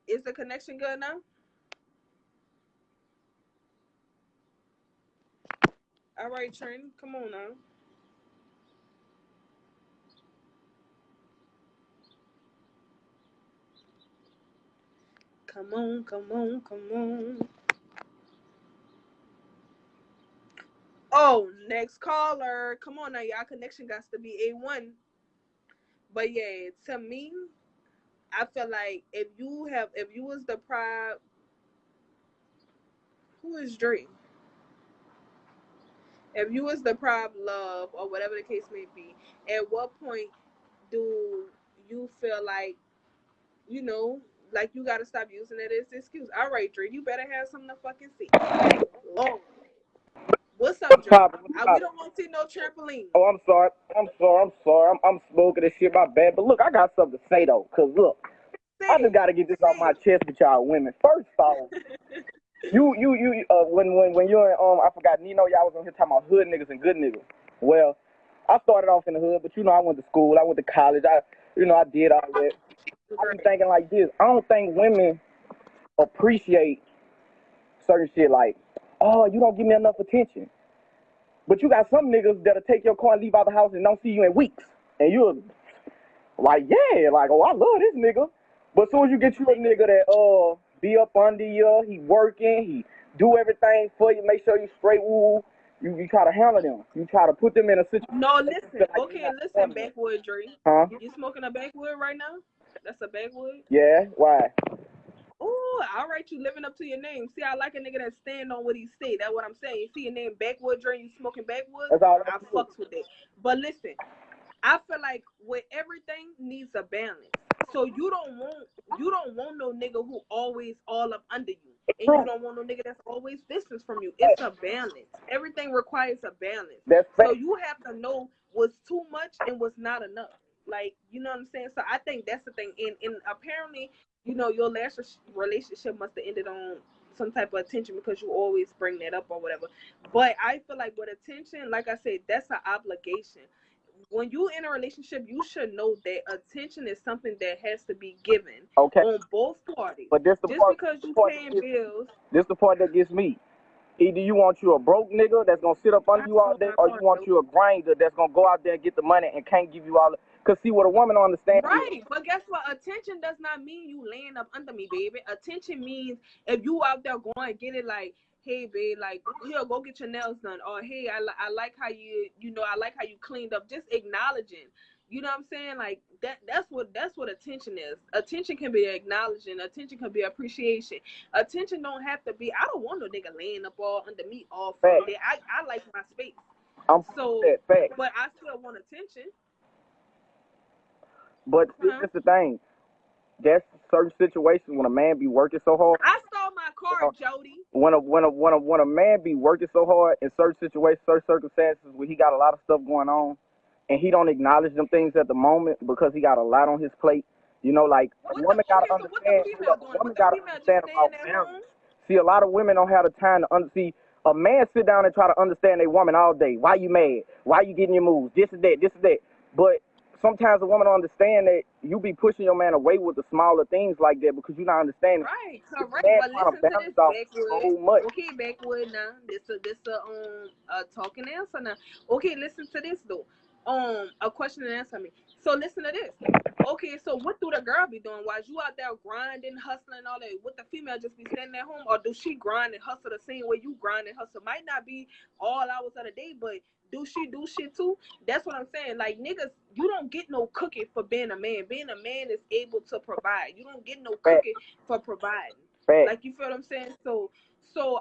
Is the connection good now? All right, Trent. Come on now. Come on, come on, come on. Oh, next caller. Come on now. Y'all connection got to be A1. But yeah, to me, I feel like if you was the pride, who is Drake? If you was the pride love or whatever the case may be, at what point do you feel like, you know, like you gotta stop using it as an excuse? All right, Dre, you better have something to fucking see. Lord, what's up, What's Dre? poppin'? What's We poppin'? don't want to see no trampoline. Oh, I'm sorry. I'm sorry. I'm sorry. I'm smoking this shit. My bad. But look, I got something to say though. Cause look, I just gotta get this off my chest with y'all women. First off, when you're in, I forgot, Nino, y'all was on here talking about hood niggas and good niggas. Well, I started off in the hood, but I went to school, I went to college, I did all that. I be thinking like this. I don't think women appreciate certain shit like, oh, you don't give me enough attention. But you got some niggas that'll take your car and leave out the house and don't see you in weeks. And you're like, yeah, like, oh, I love this nigga. But as soon as you get you a nigga that be up under you, he working, he do everything for you, make sure you straight woo, you try to handle them. You try to put them in a situation. No, listen. Okay, listen, backwood Dre. Huh? You smoking a backwood right now? That's a backwood? Yeah, why? Oh, all right, you living up to your name. See, I like a nigga that stand on what he say. That's what I'm saying. You see your name backwood Dre, you smoking backwood? That's all I fucks with that. But listen, I feel like with everything needs a balance. So you don't want no nigga who always all up under you. And you don't want no nigga that's always distance from you. It's a balance. Everything requires a balance. So you have to know what's too much and what's not enough. Like, you know what I'm saying? So I think that's the thing. And apparently, your last relationship must have ended on some type of attention because you always bring that up or whatever. But I feel like with attention, like I said, that's an obligation. When you in a relationship, you should know that attention is something that has to be given on both parties. But this just because you paying bills. This the part that gets me. Either you want you a broke nigga that's gonna sit up under you all day, or you want you a grinder that's gonna go out there and get the money and can't give you all. Cause see what a woman don't understand. Right, but guess what? Attention does not mean you laying up under me, baby. Attention means if you out there going get it, like, hey, babe, like, here, go get your nails done, or hey, I like how I like how you cleaned up. Just acknowledging. You know what I'm saying? Like that's what attention is. Attention can be acknowledging. Attention can be appreciation. Attention don't have to be. I don't want no nigga laying up all under me all fucking day. I like my space. But I still want attention. But that's the thing. That's certain situations when a man be working so hard. I stole my car, Jody. When a man be working so hard in certain situations, certain circumstances where he got a lot of stuff going on, and he don't acknowledge them things at the moment because he got a lot on his plate. Like women gotta understand. Women gotta understand about boundaries. See, a lot of women don't have the time to see. A man sit down and try to understand a woman all day. Why you mad? Why you getting your moves? This is that. This is that. But sometimes a woman don't understand that you be pushing your man away with the smaller things like that because you're not understanding. Right, correct. But listen to this, backwood. Okay, backwood now. This a talking answer now. Okay, listen to this though. A question and answer me. So listen to this. Okay, so what do the girl be doing while you out there grinding, hustling, all that? Would the female just be standing at home, or do she grind and hustle the same way you grind and hustle? Might not be all hours of the day, but do she do shit too? That's what I'm saying. Like, niggas, you don't get no cookie for being a man. Being a man is able to provide. You don't get no cookie for providing. Like, you feel what I'm saying? So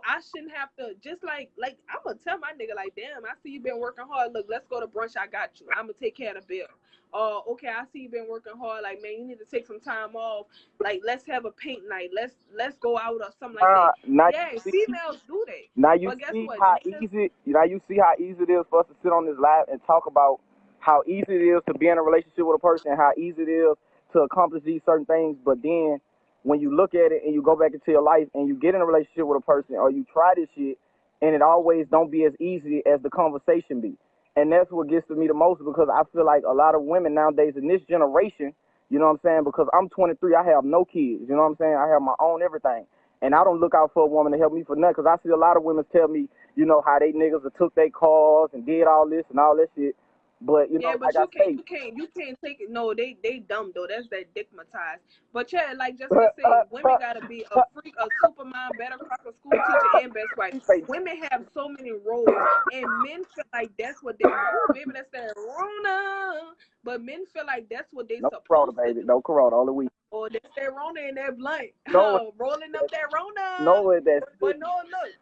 I shouldn't have to, just like I'm gonna tell my nigga, like, damn, I see you been working hard. Look, let's go to brunch. I got you. I'm gonna take care of the bill. Okay, I see you been working hard. Like, man, you need to take some time off. Like, let's have a paint night. Let's go out or something like that. Yeah, females do that. Now you see how easy. Now you see how easy it is for us to sit on this live and talk about how easy it is to be in a relationship with a person, how easy it is to accomplish these certain things. But then when you look at it and you go back into your life and you get in a relationship with a person or you try this shit, and it always don't be as easy as the conversation be. And that's what gets to me the most, because I feel like a lot of women nowadays in this generation, you know what I'm saying, because I'm 23, I have no kids, you know what I'm saying, I have my own everything. And I don't look out for a woman to help me for nothing, because I see a lot of women tell me, how they niggas have took their cars and did all this and all that shit. But you can't take it. No, they dumb though. That's that dickmatized. But yeah, like just to say, women gotta be a freak, a supermom, better cook, a school teacher, and best wife. Women have so many roles, and men feel like that's what they. Oh, baby, that's that Rona. But men feel like that's what they supposed to do. No Corona, all the week. Or that's that Rona and that blunt. No, rolling up that Rona. No, that's. But no, look.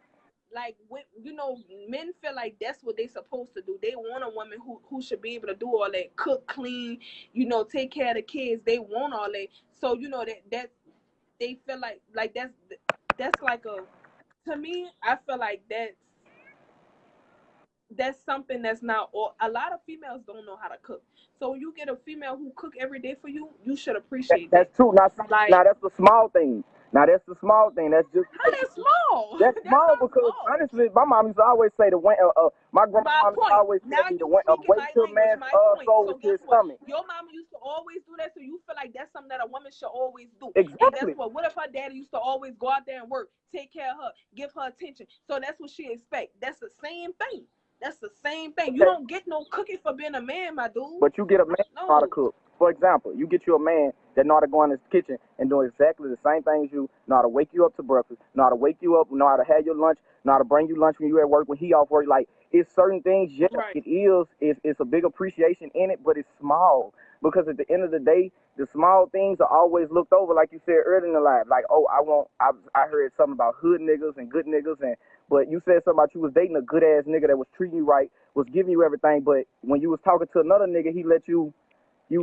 Like, men feel like that's what they supposed to do. They want a woman who should be able to do all that, cook, clean, take care of the kids. They want all that. So that they feel like that's like to me, I feel like that's something that's not all. A lot of females don't know how to cook. So when you get a female who cook every day for you, you should appreciate that. That's true. Now, Like, now that's the small thing. Now that's the small thing. That's just how that small? that's That's small not because small. honestly, my mom used to always say my My grandma used to point. always tell Now me you speaking wait my till a language. man's My point. soul So to guess his what? stomach. Your mama used to always do that, so you feel like that's something that a woman should always do. And guess Exactly. what? What if her daddy used to always go out there and work, take care of her, give her attention? So that's what she expect. That's the same thing. That's the same thing. You Okay. don't get no cooking for being a man, my dude. But you get a man that know how to No. cook. For example, you get you a man that know how to go in his kitchen and do exactly the same thing as you, know how to wake you up to breakfast, know how to wake you up, know how to have your lunch, know how to bring you lunch when you at work, when he off work. Like, it's certain things, yeah, Right. it is. It's a big appreciation in it, but it's small. Because at the end of the day, the small things are always looked over, like you said earlier in the life. Like, oh, I heard something about hood niggas and good niggas, and but you said something about you was dating a good ass nigga that was treating you right, was giving you everything, but when you was talking to another nigga, he let you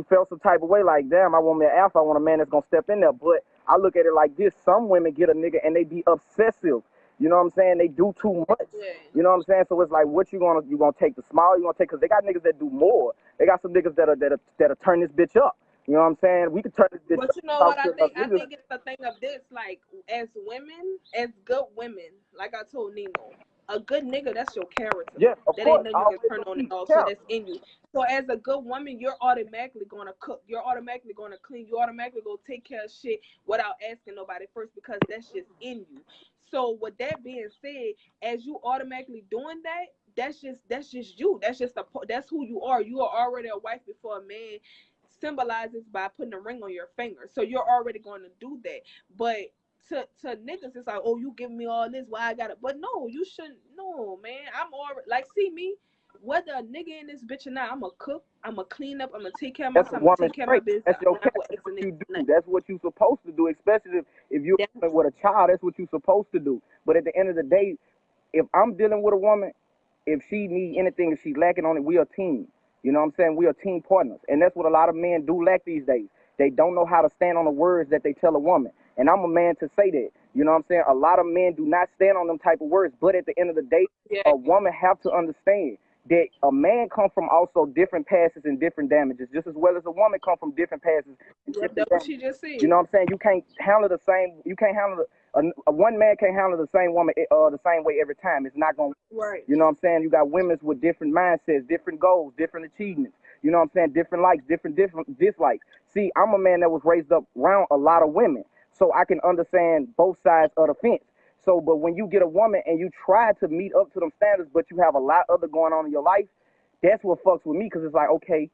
felt some type of way, like, damn, I want me an alpha, I want a man that's gonna step in there. But I look at it like this: some women get a nigga and they be obsessive. You know what I'm saying? They do too much. Yeah. You know what I'm saying? So it's like, what you gonna take the small? You gonna take? Because they got niggas that do more. They got some niggas that'll turn this bitch up. You know what I'm saying? We could turn this bitch But up you know what without I killing us think? I niggas. think it's the thing of this, like, as women, as good women, like I told Nino, a good nigga, that's your character. Yeah, of That ain't course. nothing you can Always turn gonna on and be off. So count. that's in you. So as a good woman, you're automatically gonna cook. You're automatically gonna clean. You automatically gonna take care of shit without asking nobody first because that's just in you. So with that being said, as you automatically doing that, that's just you. That's who you are. You are already a wife before a man symbolizes by putting a ring on your finger. So you're already going to do that. But to niggas, it's like, oh, you giving me all this, why I got it? But no, you shouldn't. No, man, I'm already like, see me. Whether a nigga in this bitch or not, I'm a cook. I'm a clean up. I'm gonna take care of That's myself. a I'm gonna woman's take care of my trait. business. That's I'm your not character. gonna That's ask a what nigga you do. nothing. That's what you're supposed to do. Especially if you're That, with a child, that's what you're supposed to do. But at the end of the day, if I'm dealing with a woman, if she need anything, if she's lacking on it, we are a team. You know what I'm saying? We are team partners. And that's what a lot of men do lack these days. They don't know how to stand on the words that they tell a woman. And I'm a man to say that. You know what I'm saying? A lot of men do not stand on them type of words. But at the end of the day, yeah, a woman have to understand that a man come from also different passes and different damages, just as well as a woman come from different passes and yep, different that's what damages. she just You said. know what I'm saying? You can't handle the same. You can't handle a one man can't handle the same woman the same way every time. It's not gonna. Right. You know what I'm saying? You got women with different mindsets, different goals, different achievements. You know what I'm saying? Different likes, different dislikes. See, I'm a man that was raised up around a lot of women, so I can understand both sides of the fence. So, but when you get a woman and you try to meet up to them standards, but you have a lot other going on in your life, that's what fucks with me because it's like, okay,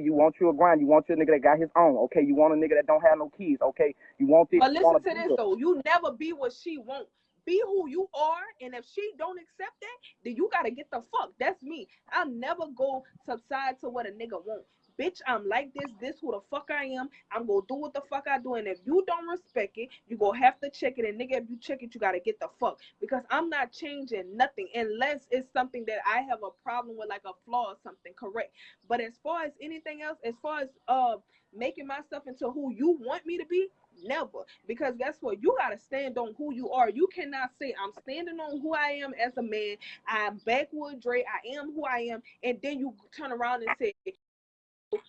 you want you a grind, you want your nigga that got his own. Okay, you want a nigga that don't have no kids. Okay, you want this, But you listen want to a this bill. though. You never be what she want. Be who you are, and if she don't accept that, then you gotta get the fuck. That's me. I'll never go subside to what a nigga want. Bitch, I'm like this. This who the fuck I am. I'm gonna do what the fuck I do. And if you don't respect it, you gonna have to check it. And nigga, if you check it, you gotta get the fuck. Because I'm not changing nothing unless it's something that I have a problem with, like a flaw or something. Correct. But as far as anything else, as far as making myself into who you want me to be, never. Because guess what? You gotta stand on who you are. You cannot say I'm standing on who I am as a man. I'm backwood Dre. I am who I am, and then you turn around and say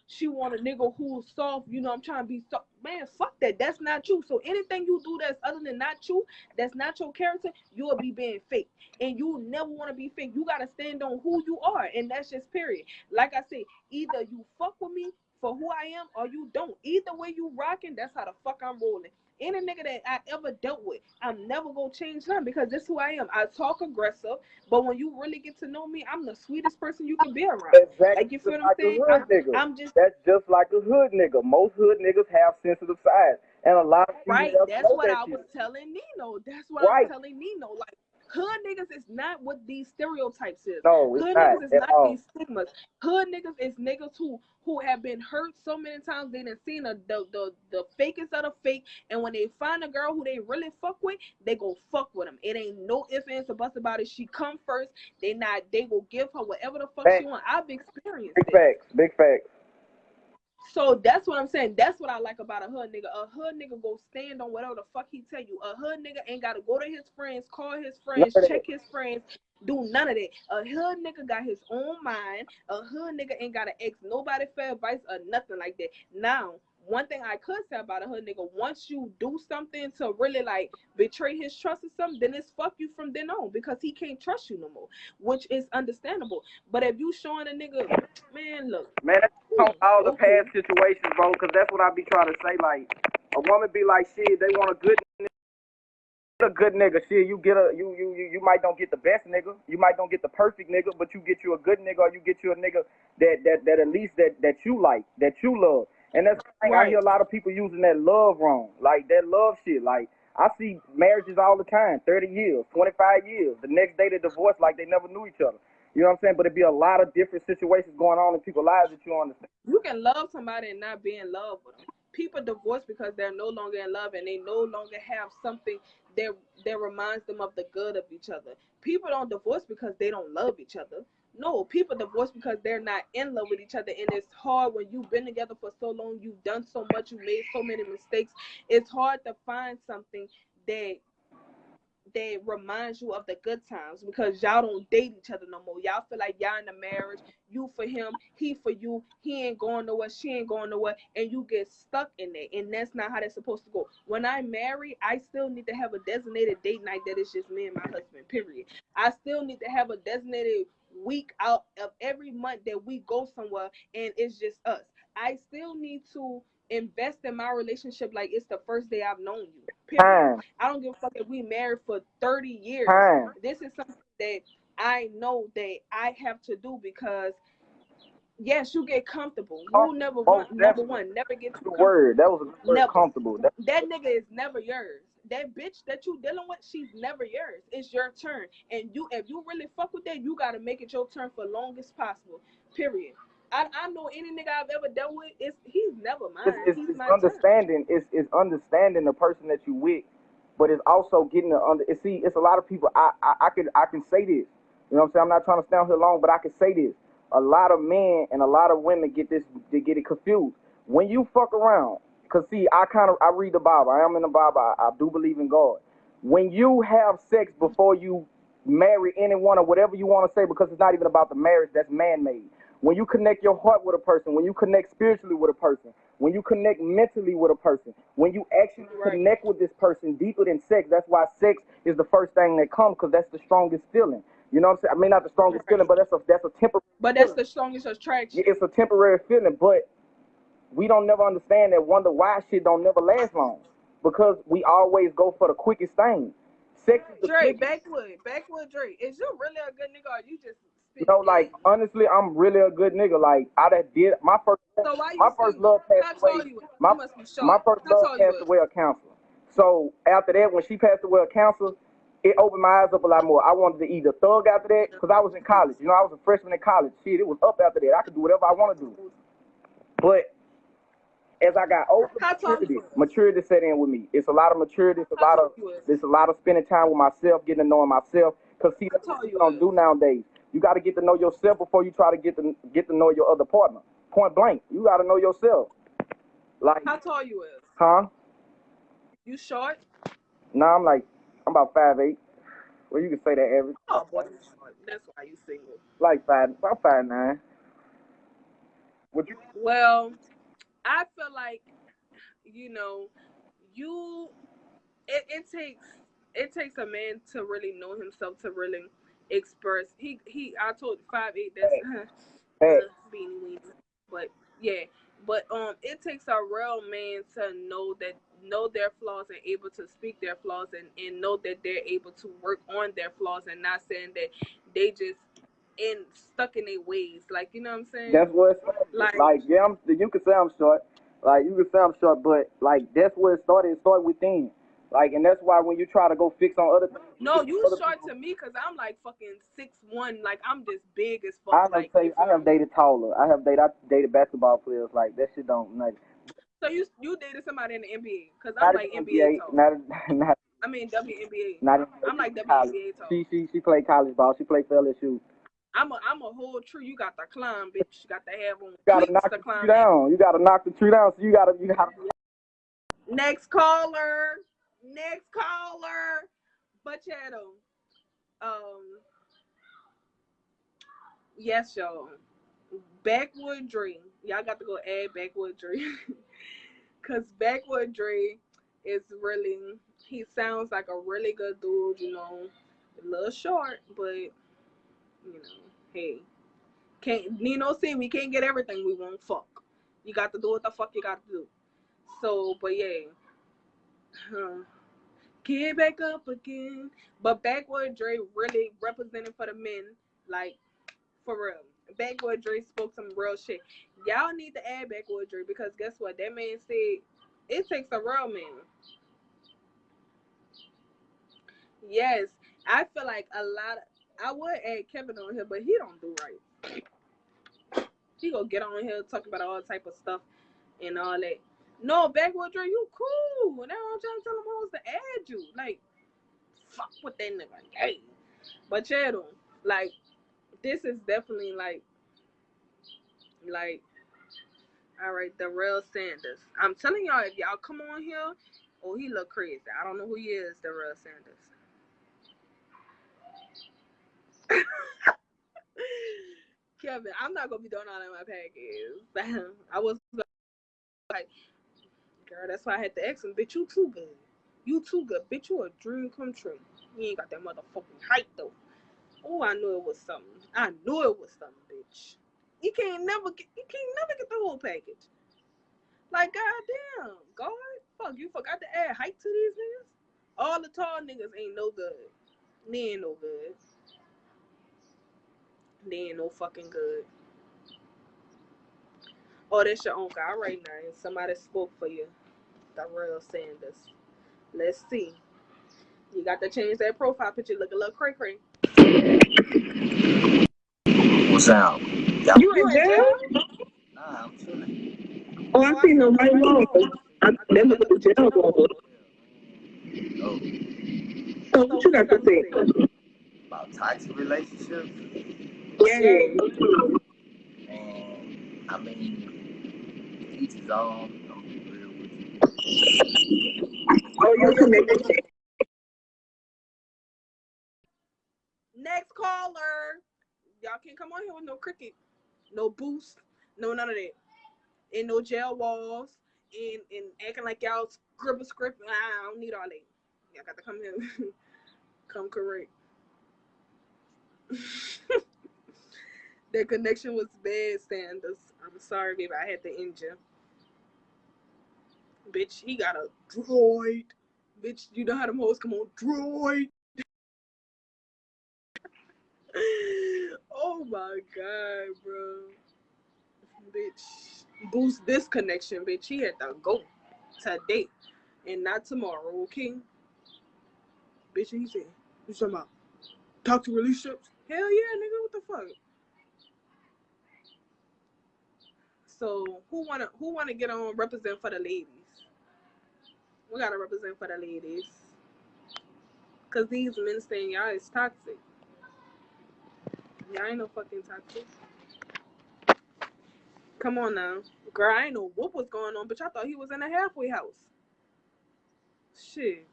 she want a nigga who's soft. You know, I'm trying to be soft. Man, fuck that. That's not you. So anything you do that's other than not you, that's not your character, you will be being fake. And you never want to be fake. You gotta stand on who you are, and that's just period. Like I say, either you fuck with me for who I am or you don't. Either way you rocking, that's how the fuck I'm rolling. Any nigga that I ever dealt with, I'm never gonna change them because this is who I am. I talk aggressive, but when you really get to know me, I'm the sweetest person you can be around. Exactly, Like, you feel just what I'm like a saying? hood nigga. I'm just That's just like a hood nigga. Most hood niggas have sensitive sides, and a lot of right. females That's know what that I was shit. telling Nino. That's what I'm Right? telling Nino. Like, hood niggas is not what these stereotypes is. No, it's Hood not niggas is at not all. these stigmas. Hood niggas is niggas who have been hurt so many times they done seen the fakest of the fake, and when they find a girl who they really fuck with, they go fuck with them. It ain't no ifs ands or buts about it. She come first. They will give her whatever the fuck she Facts, want. I've experienced big it. facts, big facts. So that's what I'm saying. That's what I like about a hood nigga. A hood nigga go stand on whatever the fuck he tell you. A hood nigga ain't gotta go to his friends, call his friends, check his friends, do none of that. A hood nigga got his own mind. A hood nigga ain't gotta ask nobody for advice or nothing like that. Now, one thing I could say about a hood nigga, once you do something to really like betray his trust or something, then it's fuck you from then on because he can't trust you no more, which is understandable. But if you showing a nigga, man, look, Man, that's on all the okay. past situations, bro, because that's what I be trying to say. Like, a woman be like, shit, they want a good nigga. Shit, you get you might don't get the best nigga, you might don't get the perfect nigga, but you get you a good nigga, or you get you a nigga that at least that you like, that you love. And that's the thing, I Right. hear a lot of people using that love wrong, like that love shit. Like, I see marriages all the time, 30 years, 25 years. The next day they divorce like they never knew each other. You know what I'm saying? But it'd be a lot of different situations going on in people's lives that you understand. You can love somebody and not be in love with them. People divorce because they're no longer in love and they no longer have something that reminds them of the good of each other. People don't divorce because they don't love each other. No, people divorce because they're not in love with each other, and it's hard when you've been together for so long. You've done so much. You made so many mistakes. It's hard to find something that reminds you of the good times because y'all don't date each other no more. Y'all feel like y'all in a marriage. You for him, he for you. He ain't going nowhere, she ain't going nowhere, and you get stuck in there. And that's not how that's supposed to go. When I marry, I still need to have a designated date night that is just me and my husband, period. I still need to have a designated week out of every month that we go somewhere and it's just us. I still need to invest in my relationship like it's the first day I've known you. Period. Time, I don't give a fuck if we married for 30 years. time. This is something that I know that I have to do because yes, you get comfortable. You never Most want number definitely. one, never get That's too the word. comfortable. That was a good word, Never. comfortable. That nigga is never yours. That bitch that you dealing with, she's never yours. It's your turn. And you if you really fuck with that, you gotta make it your turn for long as possible. Period. I know any nigga I've ever dealt with, he's never mine. He's It's my turn. understanding. It's understanding the person that you with, but it's also getting the under. See, it's a lot of people. I can say this. You know what I'm saying? I'm not trying to stand here long, but I can say this. A lot of men and a lot of women get this. They get it confused when you fuck around. Cause see, I read the Bible. I am in the Bible. I do believe in God. When you have sex before you marry anyone or whatever you want to say, because it's not even about the marriage. That's man made. When you connect your heart with a person, when you connect spiritually with a person, when you connect mentally with a person, when you actually Right. connect with this person deeper than sex, that's why sex is the first thing that comes because that's the strongest feeling. You know what I'm saying? I mean, not the strongest feeling, Right. but that's a temporary But that's feeling. the strongest Yeah, attraction. it's a temporary feeling, but we don't never understand that wonder why shit don't never last long because we always go for the quickest thing. Sex is the Dre, quickest. backwood Dre. Is you really a good nigga or you just You spitting know, like game? honestly, I'm really a good nigga. Like I done did So why my you first single? love passed How away. tall you is? My You must be my short. first How love tall you passed is? away of cancer. So after that, when she passed away of cancer, it opened my eyes up a lot more. I wanted to either thug after that because I was in college. You know, I was a freshman in college. Shit, it was up after that. I could do whatever I want to do. But as I got older, How tall you is? maturity set in with me. It's a lot of maturity. How tall you is? It's a lot of spending time with myself, getting to know myself. Cause see, How that's what tall people you don't is? do nowadays. You got to get to know yourself before you try to get to know your other partner. Point blank, you got to know yourself. Like, How tall you is? huh? You short? Nah, I'm about 5'8". Well, you can say that average. Oh boy, you short. That's why you single. Like about 5'9". Would you? Well, I feel like you know, you it takes a man to really know himself to really express. He I told 5'8". That's Hey, beanie weenie, but yeah. But it takes a real man to know their flaws and able to speak their flaws and know that they're able to work on their flaws and not saying that they just in stuck in their ways. Like you know what I'm saying? that's what it started. Like Like, yeah, you can say I'm short. Like, you can say I'm short, but like that's where it started. It started within. Like, and that's why when you try to go fix on other things, you no, fix you on other short people. to me because I'm like fucking 6'1". Like I'm just big as fuck. I have Like tell you you, I feel have me? dated taller. I dated basketball players. Like that shit don't nothing. So you dated somebody in the NBA because I'm Not in like the NBA NBA. tall. Not not I mean WNBA. not in I'm like college. WNBA tall. She played college ball. She played for LSU. I'm a whole tree. You got to climb, bitch. You got to have on You gotta cleats knock to the tree climb that. down. You gotta knock the tree down. So you gotta. Next caller. Next caller. Bachado. Yes, y'all. Backwood Dre. Y'all got to go add Backwood Dre. Because Backwood Dre is really, he sounds like a really good dude, you know. A little short, but, you know, hey. Can't, Nino said we can't get everything we want. Fuck. You got to do what the fuck you got to do. So, but yeah. Get back up again. But Backwood Dre really represented for the men, like, for real. Backwood Dre spoke some real shit. Y'all need to add Backwood Dre because guess what? That man said it takes a real man. Yes, I feel like a lot of, I would add Kevin on here, but he don't do right. He gonna get on here talking about all type of stuff and all that. No, Backwood Dre, you cool. Now I'm trying to tell him hoes to add you. Like, fuck with that nigga. Hey. But Channel, like, this is definitely like, all right, the real Sanders. I'm telling y'all, if y'all come on here, oh, he look crazy. I don't know who he is, the real Sanders. Kevin, I'm not gonna be doing all that in my package. I was like, girl, that's why I had to ask him, bitch, you too good. You too good, bitch. You a dream come true. You ain't got that motherfucking height though. Oh, I knew it was something. I knew it was something, bitch. You can't never get the whole package. Like, goddamn, God, fuck, you forgot to add height to these niggas? All the tall niggas ain't no good. They ain't no good. They ain't no fucking good. Oh, that's your uncle. All right, now. Somebody spoke for you. The real Sanders. Let's see. You got to change that profile picture. Look a little cray-cray. What's up? You You in in jail? jail? Nah, I'm chilling. Oh, I Oh, I seen the seen the right right one. one. I I that thought was that the looked the jail jail one. one. Oh, So So what you what you got to got to say? say? about toxic relationships. Yeah. Yeah. And I mean, each his own. I'm gonna be real with you. Oh, Oh, your your connection. connection. Next caller. Y'all can't come on here with no cricket, no boost, no none of that. And no jail walls, and acting like y'all script. I don't need all that. Y'all got to come here. Come correct. Their connection was bad, Sanders. I'm sorry, baby. I had to end you. Bitch, he got a droid. Bitch, you know how them hoes come on? Droid. Oh my god, bro. Bitch. Boost this connection, bitch. He had to go today and not tomorrow, okay? Bitch, and he said, you talking about talk to relationships? Hell yeah, nigga, what the fuck? So who wanna get on represent for the ladies? We gotta represent for the ladies. Cause these men saying y'all is toxic. Y'all ain't no fucking toxic. Come on now. Girl, I ain't know what was going on, but I thought he was in a halfway house. Shit.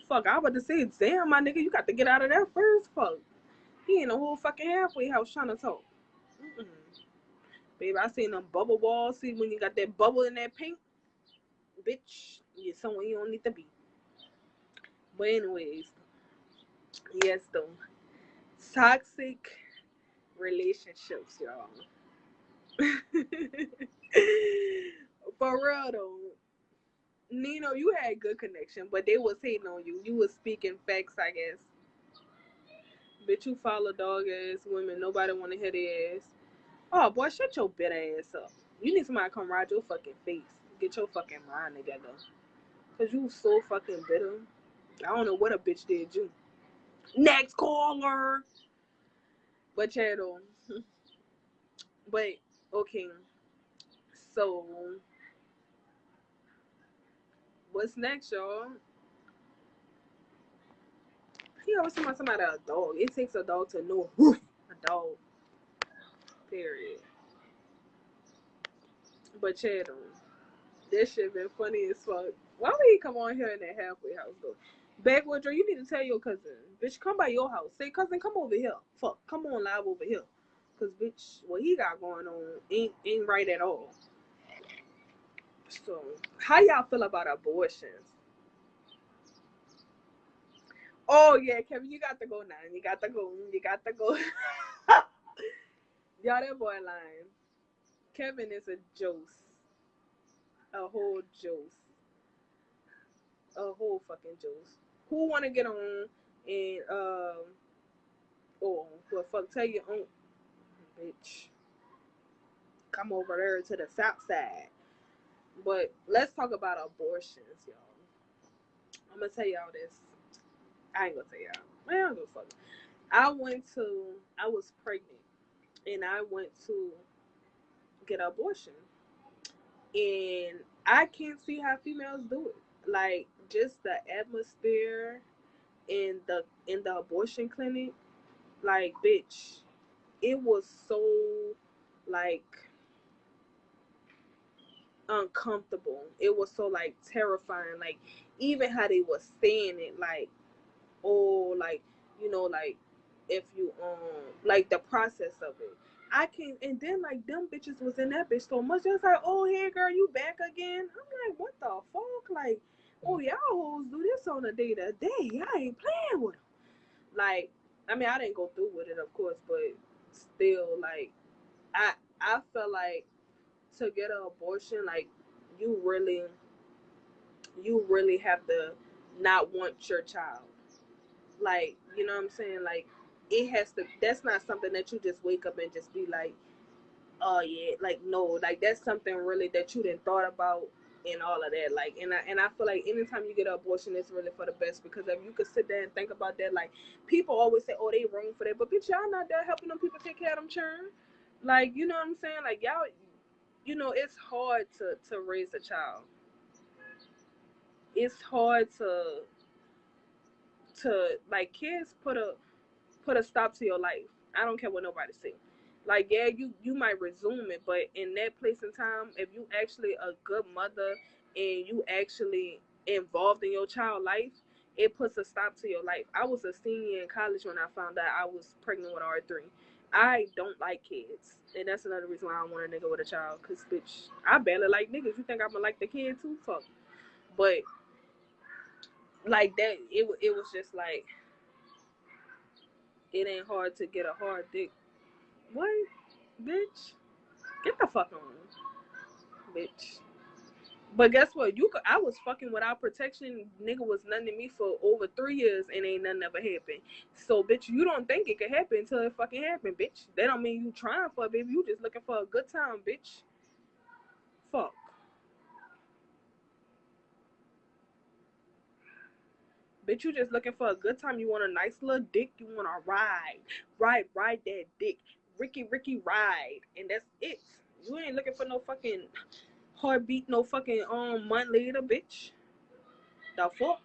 Fuck, I was about to say, damn, my nigga, you got to get out of there first. Fuck. He in a whole fucking halfway house trying to talk. Mm-mm. Baby, I seen them bubble walls. See when you got that bubble in that paint? Bitch, you're somewhere you don't need to be. But anyways, yes though. Toxic relationships, y'all. For real though. Nino, you had good connection, but they was hating on you. You was speaking facts, I guess. Bitch, you follow dog ass women. Nobody wanna hear their ass. Oh boy, shut your bitter ass up. You need somebody to come ride your fucking face. Get your fucking mind together. Cause you so fucking bitter. I don't know what a bitch did you. Next caller. But channel. But okay. So what's next, y'all? He always talking about somebody a dog. It takes a dog to know. Woof. A dog. Period. But Chad, this shit been funny as fuck. Why would he come on here in that halfway house though? Backwood, you need to tell your cousin, bitch, come by your house. Say, cousin, come over here. Fuck, come on live over here. Cause bitch, what he got going on ain't right at all. So, how y'all feel about abortions? Oh yeah, Kevin, you got to go now. You got to go. You got to go. Y'all, that boy lying. Kevin is a jose. A whole jose. A whole fucking jose. Who wanna get on and oh well fuck tell your own bitch. Come over there to the south side. But let's talk about abortions, y'all. I'm gonna tell y'all this. I ain't gonna tell y'all. Man, I'm gonna fuck. I was pregnant and I went to get an abortion. And I can't see how females do it. Like just the atmosphere in the abortion clinic, like bitch, it was so like uncomfortable. It was so like terrifying. Like even how they was saying it, like oh, like like if you like the process of it. I can't, and then like them bitches was in that bitch so much. It was like, oh hey girl, you back again? I'm like, what the fuck? Like, oh y'all hoes do this on a day to day. I ain't playing with them. Like, I mean, I didn't go through with it, of course, but still, like, I I felt like to get an abortion, like, you really you really have to not want your child. Like, you know what I'm saying? Like, it has to. That's not something that you just wake up and just be like, oh yeah, like no, like that's something really that you didn't thought about and all of that. Like, and I feel like anytime you get an abortion, it's really for the best because if you could sit there and think about that, like people always say, oh, they wrong for that, but bitch, y'all not there helping them people take care of them children. Like, you know what I'm saying? Like y'all, it's hard to raise a child. It's hard to like kids put a stop to your life. I don't care what nobody say. Like, yeah, you might resume it, but in that place and time, if you actually a good mother and you actually involved in your child life, it puts a stop to your life. I was a senior in college when I found out I was pregnant with R3. I don't like kids, and that's another reason why I want a nigga with a child. Cause bitch, I barely like niggas. You think I'm gonna like the kid too? Fuck. But like that, it was just like it ain't hard to get a hard dick. What, bitch? Get the fuck on, bitch. But guess what? I was fucking without protection. Nigga was nothing to me for over 3 years and ain't nothing ever happened. So, bitch, you don't think it could happen until it fucking happened, bitch. That don't mean you trying for it, baby. You just looking for a good time, bitch. Fuck. Bitch, you just looking for a good time. You want a nice little dick. You want to ride that dick. Ricky, ride. And that's it. You ain't looking for no fucking heartbeat, no fucking month later, bitch. The fuck?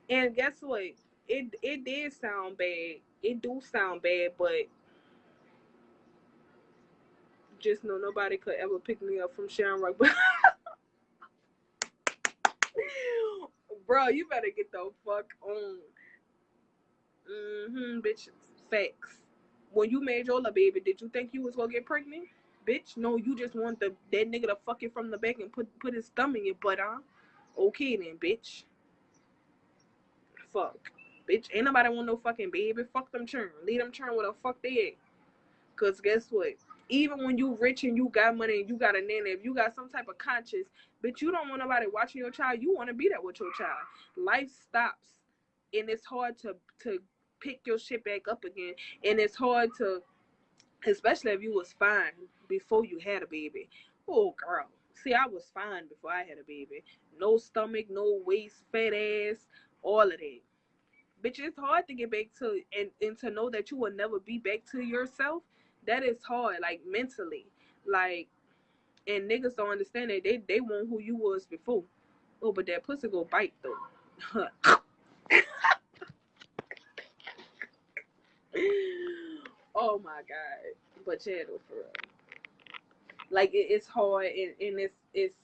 And guess what? It did sound bad. It do sound bad, but just know nobody could ever pick me up from Sharon Rock. Bro, you better get the fuck on. Bitch. Facts. When you made your little baby, did you think you was gonna get pregnant? Bitch, no, you just want that nigga to fuck it from the back and put his thumb in your butt, huh? Okay then, bitch. Fuck. Bitch, ain't nobody want no fucking baby. Fuck them churn. Leave them churn with a fuck they at. Cause guess what? Even when you rich and you got money and you got a nanny, if you got some type of conscience, bitch, you don't want nobody watching your child. You want to be there with your child. Life stops, and it's hard to pick your shit back up again. And it's hard to, especially if you was fine before you had a baby. Oh girl, see, I was fine before I had a baby. No stomach, no waist, fat ass, all of that. Bitch, it's hard to get back to and to know that you will never be back to yourself. That is hard, like mentally. Like, and niggas don't understand that they want who you was before. Oh, but that pussy go bite though. Oh my god. But yeah, though, for real. Like it's hard, and it's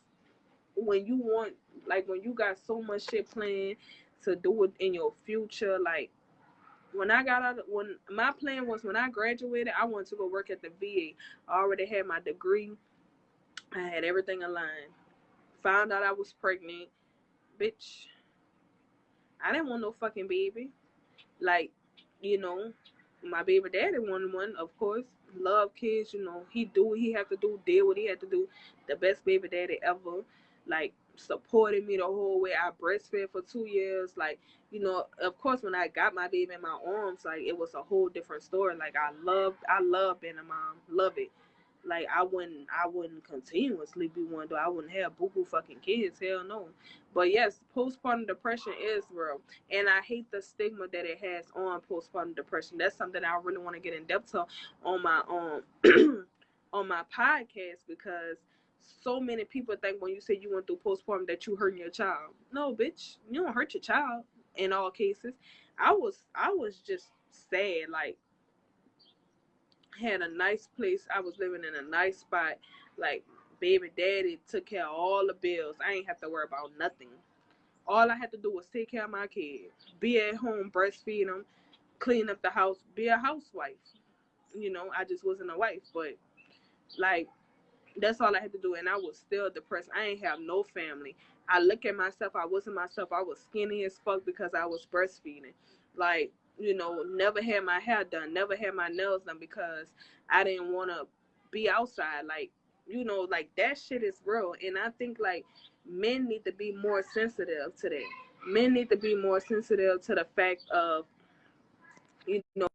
when you want, like when you got so much shit planned to do it in your future. Like when I got out, when my plan was when I graduated, I wanted to go work at the VA. I already had my degree. I had everything aligned. Found out I was pregnant, bitch. I didn't want no fucking baby. Like, you know, my baby daddy wanted one, of course. Love kids, he do what he had to do, did what he had to do. The best baby daddy ever. Like, supported me the whole way. I breastfed for 2 years. Like, of course when I got my baby in my arms, like it was a whole different story. Like I love being a mom. Love it. Like I wouldn't continuously be one though. I wouldn't have boo fucking kids. Hell no. But yes, postpartum depression is real, and I hate the stigma that it has on postpartum depression. That's something I really want to get in depth to on my on my podcast, because so many people think when you say you went through postpartum that you hurting your child. No, bitch, you don't hurt your child in all cases. I was just sad. Like, had a nice place. I was living in a nice spot. Like, baby daddy took care of all the bills. I ain't have to worry about nothing. All I had to do was take care of my kid, be at home, breastfeed them, clean up the house, be a housewife. I just wasn't a wife, but like that's all I had to do, and I was still depressed. I ain't have no family. I look at myself. I wasn't myself. I was skinny as fuck because I was breastfeeding. Like, never had my hair done, never had my nails done because I didn't want to be outside. Like, like that shit is real, and I think like men need to be more sensitive to that. Men need to be more sensitive to the fact of, you know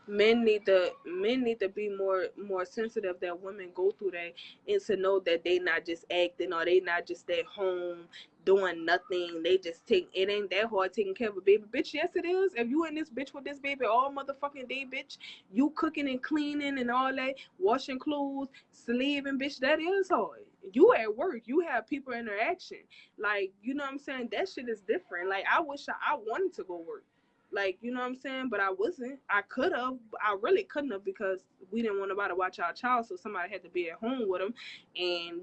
men need to be more sensitive that women go through that, and to know that they not just acting, or they not just at home doing nothing. They just it ain't that hard taking care of a baby, bitch. Yes it is. If you in this bitch with this baby all motherfucking day, bitch, you cooking and cleaning and all that, washing clothes, sleeping, bitch, that is hard. You at work, you have people interaction. Like, you know what I'm saying? That shit is different. Like, I wish I wanted to go work. Like, you know what I'm saying? But I wasn't. I could have. I really couldn't have, because we didn't want nobody to watch our child, so somebody had to be at home with him. And,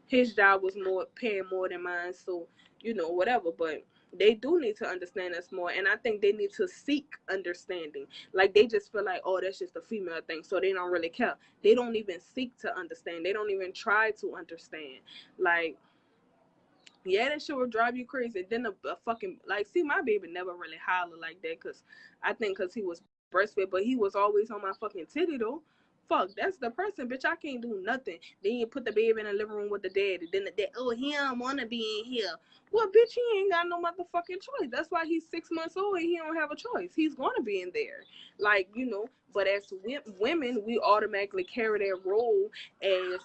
his job was more paying more than mine, so, whatever. But they do need to understand us more, and I think they need to seek understanding. Like, they just feel like, oh, that's just a female thing, so they don't really care. They don't even seek to understand. They don't even try to understand. Like, yeah, that shit will drive you crazy. Then a fucking, like, see, my baby never really hollered like that, because I think because he was breastfed, but he was always on my fucking titty though. Fuck, that's the person, bitch. I can't do nothing. Then you put the baby in the living room with the daddy. Then the dad, oh, he don't want to be in here. Well, bitch, he ain't got no motherfucking choice. That's why he's 6 months old and he don't have a choice. He's going to be in there. Like, but as women, we automatically carry that role as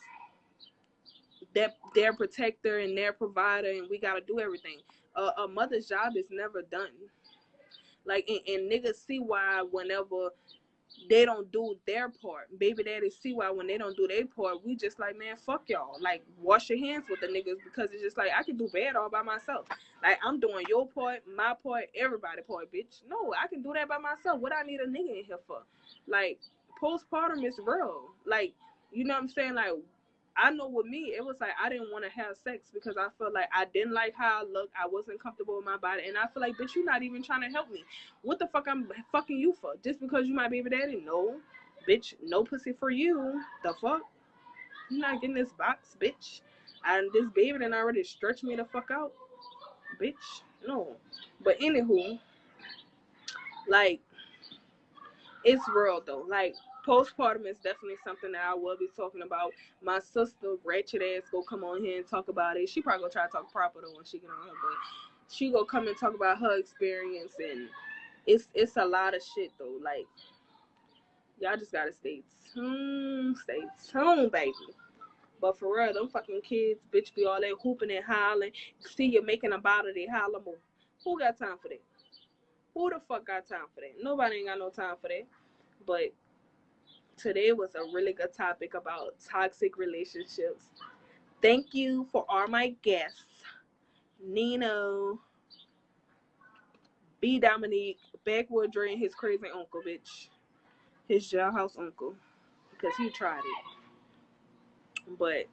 their protector and their provider, and we gotta do everything. A mother's job is never done. Like, and niggas see why whenever they don't do their part. Baby daddy see why when they don't do their part, we just like, man, fuck y'all. Like, wash your hands with the niggas, because it's just like, I can do bad all by myself. Like, I'm doing your part, my part, everybody part, bitch. No, I can do that by myself. What I need a nigga in here for? Like, postpartum is real. Like, you know what I'm saying? Like, I know with me, it was like I didn't want to have sex because I felt like I didn't like how I looked. I wasn't comfortable with my body. And I feel like, bitch, you're not even trying to help me. What the fuck I'm fucking you for? Just because you my baby daddy? No. Bitch, no pussy for you. The fuck? You're not getting this box, bitch. And this baby done already stretched me the fuck out. Bitch. No. But anywho, like, it's real though. Like, postpartum is definitely something that I will be talking about. My sister, ratchet ass, go come on here and talk about it. She probably gonna try to talk proper though when she get on her, but she go come and talk about her experience, and it's a lot of shit though. Like, y'all just gotta stay tuned, baby. But for real, them fucking kids, bitch, be all that hooping and hollering. See you making a bottle, they holler more. Who got time for that? Who the fuck got time for that? Nobody ain't got no time for that. But today was a really good topic about toxic relationships. Thank you for all my guests. Nino, B. Dominique, Backwood Dre, and his crazy uncle, bitch. His jailhouse uncle. Because he tried it. But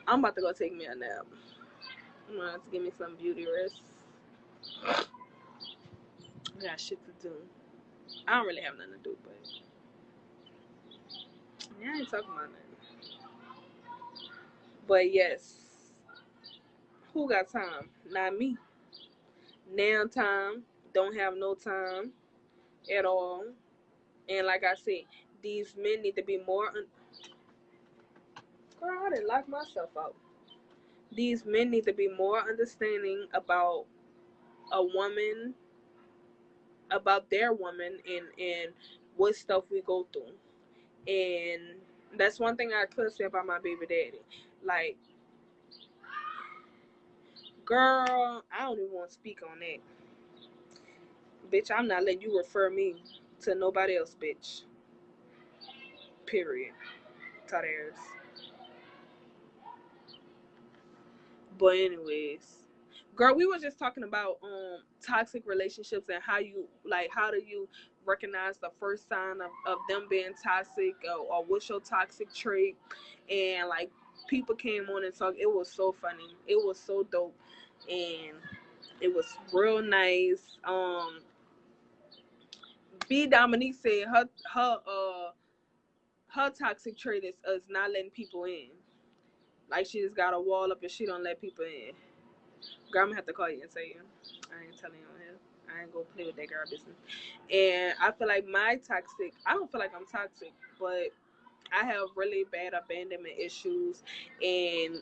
I'm about to go take me a nap. I'm gonna have to give me some beauty rest. I got shit to do. I don't really have nothing to do, but yeah, I ain't talking about nothing. But yes, who got time? Not me. Now time, don't have no time at all. And like I said, these men need to be more. Girl, I didn't lock myself out. These men need to be more understanding a woman, about their woman, and what stuff we go through. And that's one thing I could say about my baby daddy. Like, girl, I don't even want to speak on that. Bitch, I'm not letting you refer me to nobody else, bitch. Period. Theirs. But anyways, girl, we were just talking about toxic relationships and how do you recognize the first sign of them being toxic, or what's your toxic trait. And like, people came on and talked. It was so funny. It was so dope. And it was real nice. B. Dominique said her toxic trait is not letting people in. Like, she just got a wall up and she don't let people in. Girl, I'm gonna have to call you and tell you. I ain't telling you on here. I ain't gonna play with that girl business. And I feel like I don't feel like I'm toxic, but I have really bad abandonment issues. And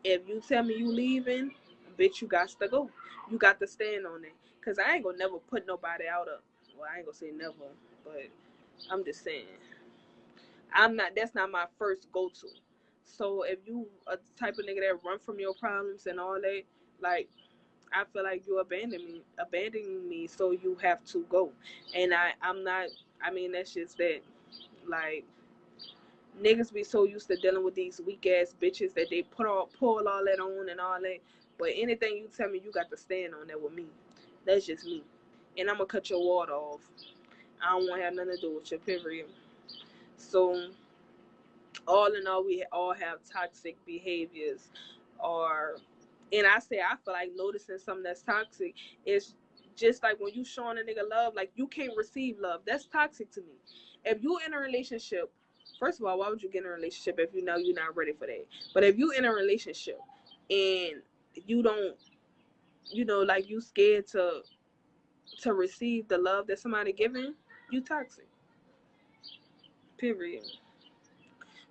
if you tell me you leaving, bitch, you got to go. You got to stand on it. Cause I ain't gonna never put nobody out of. Well, I ain't gonna say never, but I'm just saying. That's not my first go to. So if you a type of nigga that run from your problems and all that, like, I feel like you abandoning me, so you have to go. And I'm not. I mean, that's just that. Like, niggas be so used to dealing with these weak ass bitches that they pull all that on and all that. But anything you tell me, you got to stand on that with me. That's just me. And I'm gonna cut your water off. I don't want to have nothing to do with your period. So all in all, we all have toxic behaviors. Or, and I feel like noticing something that's toxic is just like when you showing a nigga love, like, you can't receive love. That's toxic to me. If you in a relationship, first of all, why would you get in a relationship if you know you're not ready for that? But if you in a relationship and you don't, like, you scared to receive the love that somebody giving, you toxic. Period.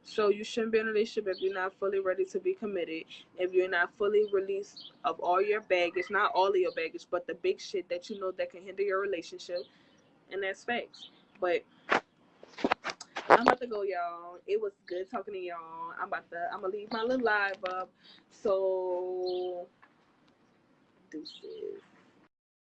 So you shouldn't be in a relationship if you're not fully ready to be committed, if you're not fully released of all your baggage, not all of your baggage, but the big shit that you know that can hinder your relationship, and that's facts. But I'm about to go, y'all. It was good talking to y'all. I'm gonna leave my little live up. So deuces.